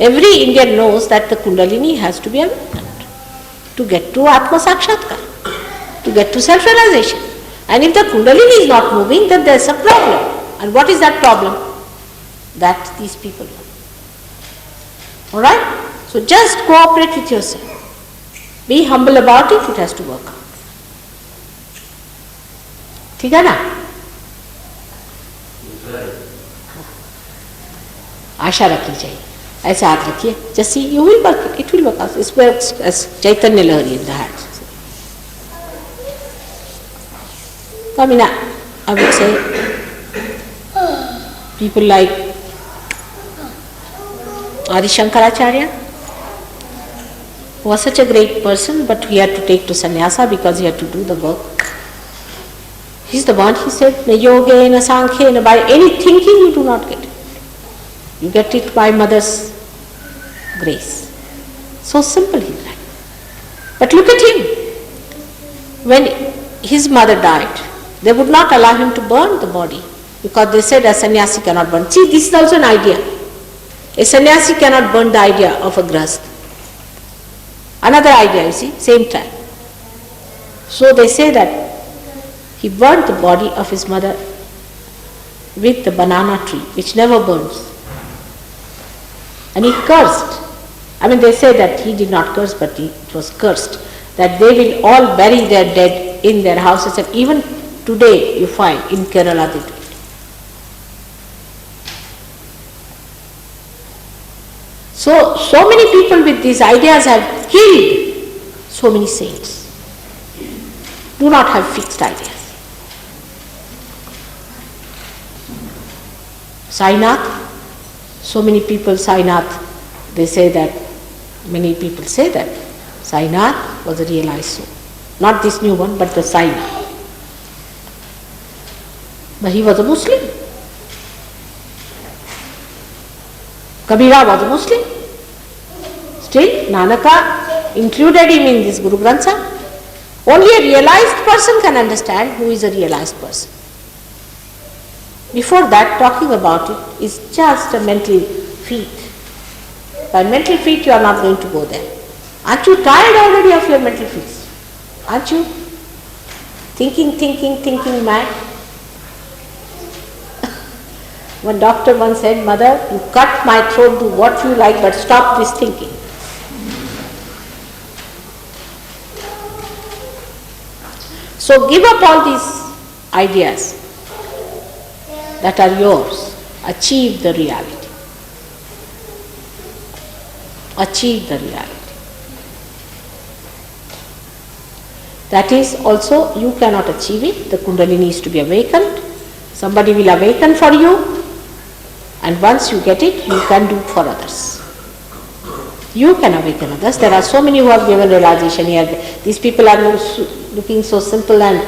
Every Indian knows that the Kundalini has to be awakened to get to Atma Sakshatkar, to get to self-realization. And if the Kundalini is not moving, then there is a problem. And what is that problem? That these people know. Alright? So just cooperate with yourself. Be humble about it, it has to work out. ठीक है ना? आशा रखनी चाहिए. ऐसे हाथ रखिए. Just see, you will work it will work out. It works as Chaitanya Lahari in the hands. I mean, I would say people like Adi Shankaracharya was such a great person, but he had to take to sannyasa because he had to do the work. He's the one, he said, na yoga, na sankhya, na by any thinking you do not get it. You get it by mother's grace. So simple he died. But look at him. When his mother died, they would not allow him to burn the body because they said a sannyasi cannot burn. See, this is also an idea. A sannyasi cannot burn the idea of a grahastha. Another idea, you see, same time. So they say that he burnt the body of his mother with the banana tree, which never burns. And he cursed. I mean, they say that he did not curse, but it was cursed, that they will all bury their dead in their houses. And even today, you find in Kerala they do it. So many people with these ideas have killed so many saints. Do not have fixed ideas. Sainath, so many people, Sainath, they say that, many people say that Sainath was a realized soul. Not this new one, but the Sainath. But he was a Muslim. Kabira was a Muslim. Still, Nanaka included him in this Guru Granth Sahib. Only a realized person can understand who is a realized person. Before that, talking about it is just a mental feat. By mental feat, you are not going to go there. Aren't you tired already of your mental feats? Aren't you? Thinking mad. One doctor once said, Mother, you cut my throat, do what you like, but stop this thinking. So give up all these ideas that are yours. Achieve the reality. Achieve the reality. That is also, you cannot achieve it. The Kundalini is to be awakened. Somebody will awaken for you. And once you get it, you can do it for others. You can awaken others. There are so many who have given realization here. These people are looking so simple and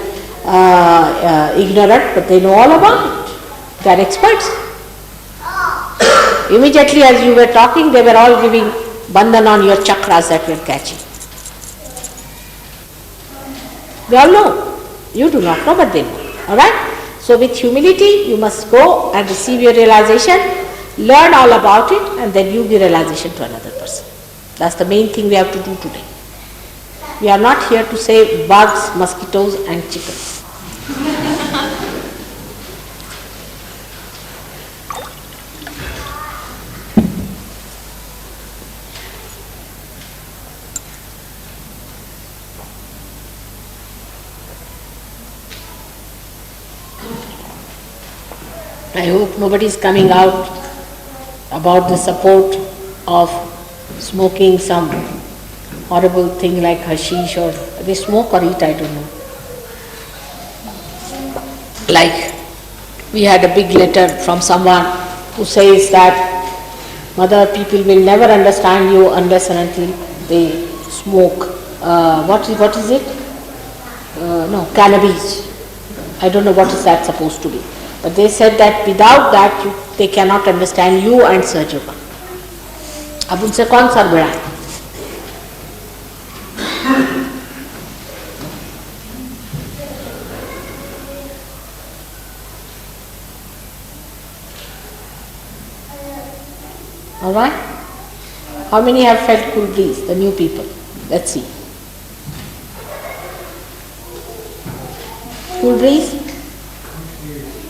ignorant, but they know all about it. They are experts. Immediately as you were talking, they were all giving bandhan on your chakras that were catching. We all know. You do not know, but they know. Alright? So with humility, you must go and receive your realization, learn all about it, and then you give realization to another person. That's the main thing we have to do today. We are not here to save bugs, mosquitoes, and chickens. I hope nobody is coming out about the support of smoking some horrible thing like hashish, or they smoke or eat, I don't know. Like we had a big letter from someone who says that Mother, people will never understand you unless and until they smoke, what is it? No, cannabis. I don't know what is that supposed to be. But they said that without that they cannot understand you and Sir Yoga. अब उनसे कौन sir बढ़ाए? All right? How many have felt cool breeze? The new people. Let's see. Cool breeze?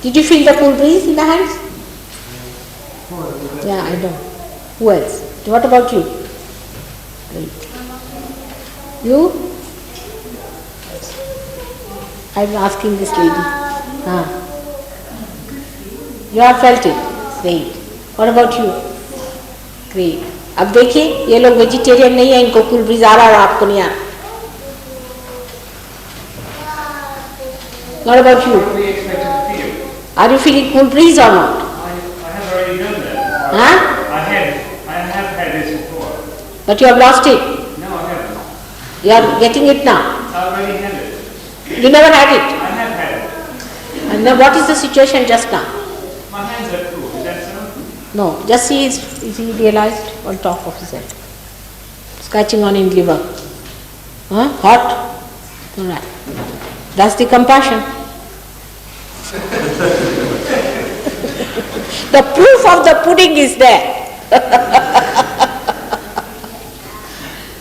Did you feel the cool breeze in the hands? Yeah, I know. Who else? What about you? Great. You? I'm asking this lady. You have felt it? Great. What about you? Great. अब देखिए ये लोग vegetarian नहीं है, इनको cool bridge आ रहा है और आपको नहीं आ रहा. What about you? Are you feeling cool breeze or not? I have already done that. Huh? I have had this before. But you have lost it. No, I haven't. You are getting it now. I already had it. You never had it. I have had it. And now what is the situation just now? My hands are cool. Is that so? No, just see is he realized on top of his head. Scratching on in liver. Huh? Hot? Alright. That's the compassion. The proof of the pudding is there.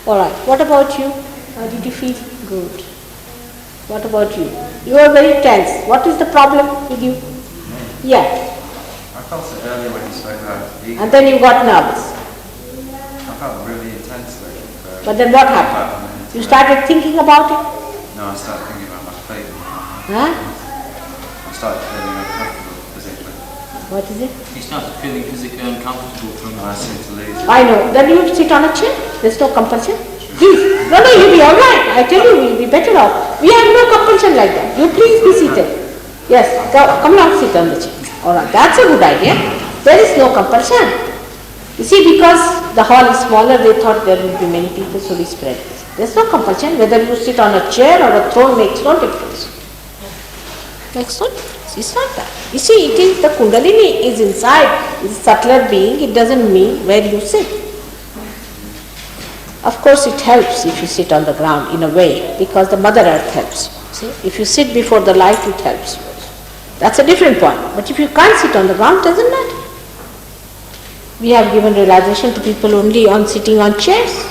Alright, what about you? How did you feel? Good. What about you? You are very tense. What is the problem with you? Yeah. I felt it earlier when you spoke about ego. And then you got nervous. I felt really intensely. But then what happened? You started thinking about it? No, I started thinking about my fate. Huh? I started feeling uncomfortable physically. What is it? He started feeling physically uncomfortable from I seemed to lose it. I know. Then you sit on a chair. There's no compulsion. Please. No, you'll be all right. I tell you, you'll be better off. We have no compulsion like that. You please be seated. Yes, come now, sit on the chair. All right, that's a good idea. There is no compulsion. You see, because the hall is smaller, they thought there would be many people, so we spread this. There's no compulsion. Whether you sit on a chair or a throne makes no difference. Makes no difference. It's not that. You see, it is the Kundalini is inside. It's a subtler being. It doesn't mean where you sit. Of course, it helps if you sit on the ground in a way, because the Mother Earth helps you. See, if you sit before the light, it helps you. That's a different point. But if you can't sit on the ground, it doesn't matter. We have given realization to people only on sitting on chairs.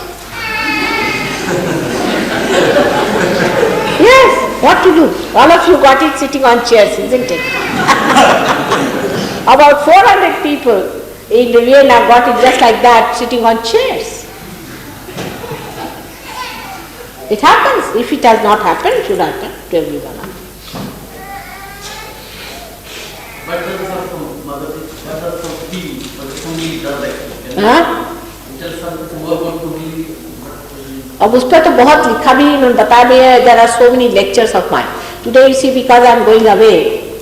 Yes, what to do? All of you got it sitting on chairs, isn't it? About 400 people in Vienna got it just like that, sitting on chairs. It happens. If it has not happened, it should happen to everyone. But it doesn't from Mother, that does from feel, but it's only does actually. हाँ? It does something to work on completely. अब उस पर तो बहुत लिखा भी इन्होंने बताया भी है. There are so many lectures of mine. Today you see, because I am going away,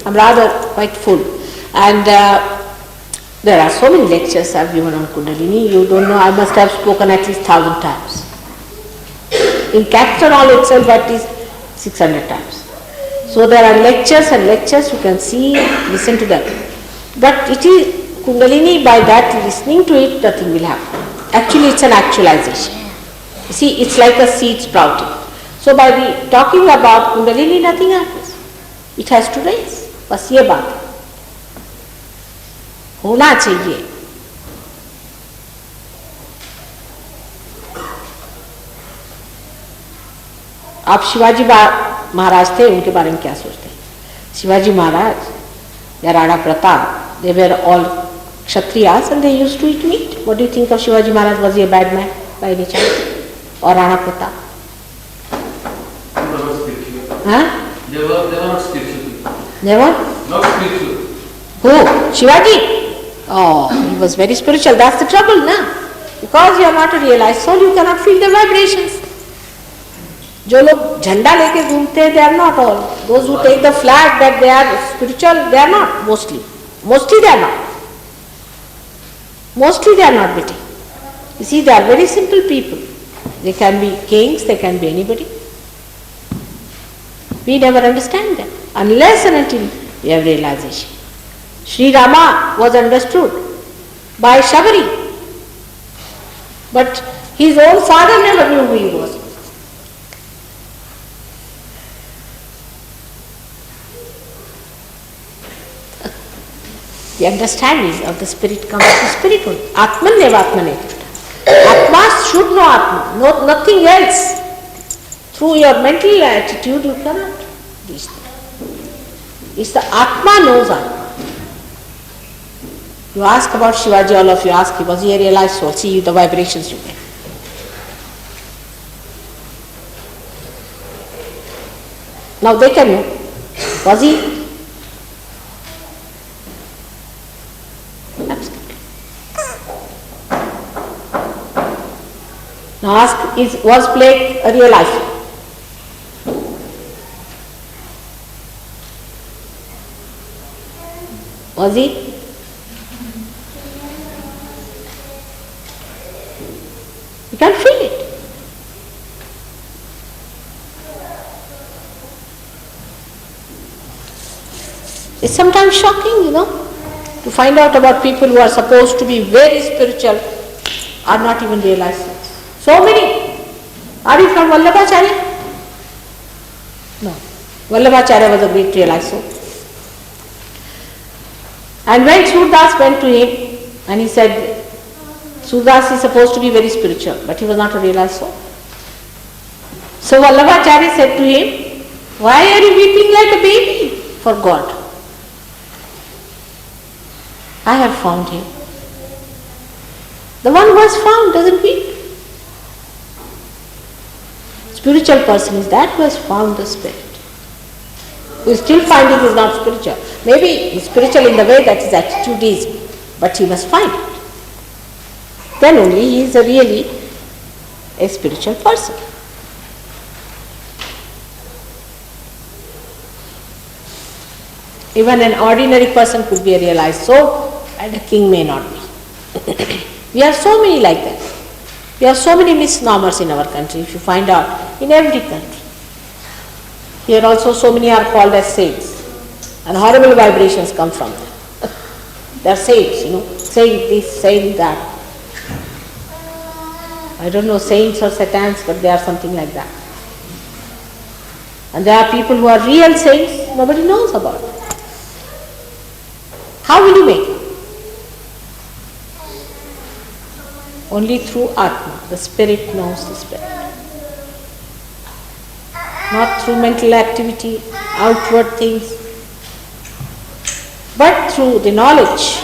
I am rather quite full. And there are so many lectures I have given on Kundalini. You don't know, I must have spoken at least 1,000 times. In Capital Hall itself at least 600 times. So there are lectures and lectures, you can see, listen to them. But it is Kundalini, by that listening to it, nothing will happen. Actually it's an actualization. You see, it's like a seed sprouting. So So by the talking about Kundalini, nothing happens. It has to raise. बस ये बात है, होना चाहिए. आप शिवाजी महाराज थे, उनके बारे में क्या सोचते हैं? शिवाजी महाराज या Rana Pratap, they were all Kshatriyas and they used to eat meat. What do you think of Shivaji Maharaj? Was he a bad man by any chance? Or Rana Pratap? They were not spiritual. Huh? They were not spiritual. They were? Not spiritual. Who? Shivaji? Oh, he was very spiritual. That's the trouble, na? Because you are not a realized soul, you cannot feel the vibrations. जो लोग झंडा लेके घूमते हैं, they are not all. Those who take the flag that they are spiritual, they are not mostly. Mostly they are not. Mostly they are not Betty. You see, they are very simple people. They can be kings, they can be anybody. We never understand them unless and until we have realization. Sri Rama was understood by Shabari, but his own father never knew who he was. The understanding of the spirit comes to spirit only. Atman neva atmane. Atma should know Atma, no, nothing else. Through your mental attitude you cannot reach there. It's the Atma knows Atma. You ask about Shivaji, all of you ask, was he a realized soul? See the vibrations you get. Now they can know. Was he? Absolutely. Now ask, was plague a realized? Was he? You can feel it. It's sometimes shocking, to find out about people who are supposed to be very spiritual are not even realized. So many. Are you from Vallabhacharya? No. Vallabhacharya was a great realized soul. And when Surdas went to him and he said, Surdas is supposed to be very spiritual, but he was not a realized soul. So Vallabhacharya said to him, why are you weeping like a baby for God? I have found him. The one who has found doesn't weep. Spiritual person is that who has found the spirit. Who is still finding is not spiritual. Maybe he is spiritual in the way that his attitude is, but he must find it. Then only he is really a spiritual person. Even an ordinary person could be a realized soul, and a king may not be. We have so many like that. We have so many misnomers in our country, if you find out, in every country. Here also so many are called as saints, and horrible vibrations come from them. They are saints, saying this, saying that. I don't know saints or satans, but they are something like that. And there are people who are real saints, nobody knows about them. How will you make it? Only through Atma. The spirit knows the spirit. Not through mental activity, outward things, but through the knowledge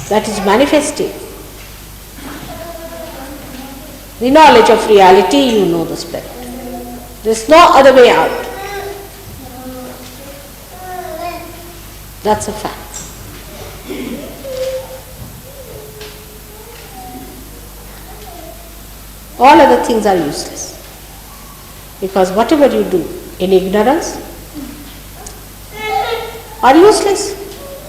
that is manifested. The knowledge of reality, you know the spirit. There is no other way out. That's a fact. All other things are useless. Because whatever you do in ignorance are useless.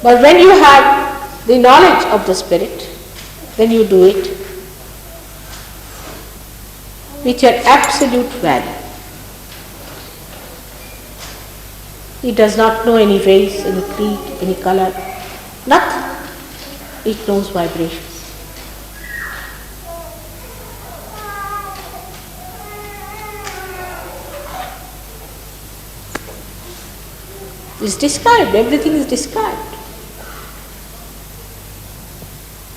But when you have the knowledge of the spirit, then you do it with your absolute value. It does not know any race, any creed, any color, nothing. It knows vibrations. It's described, everything is described.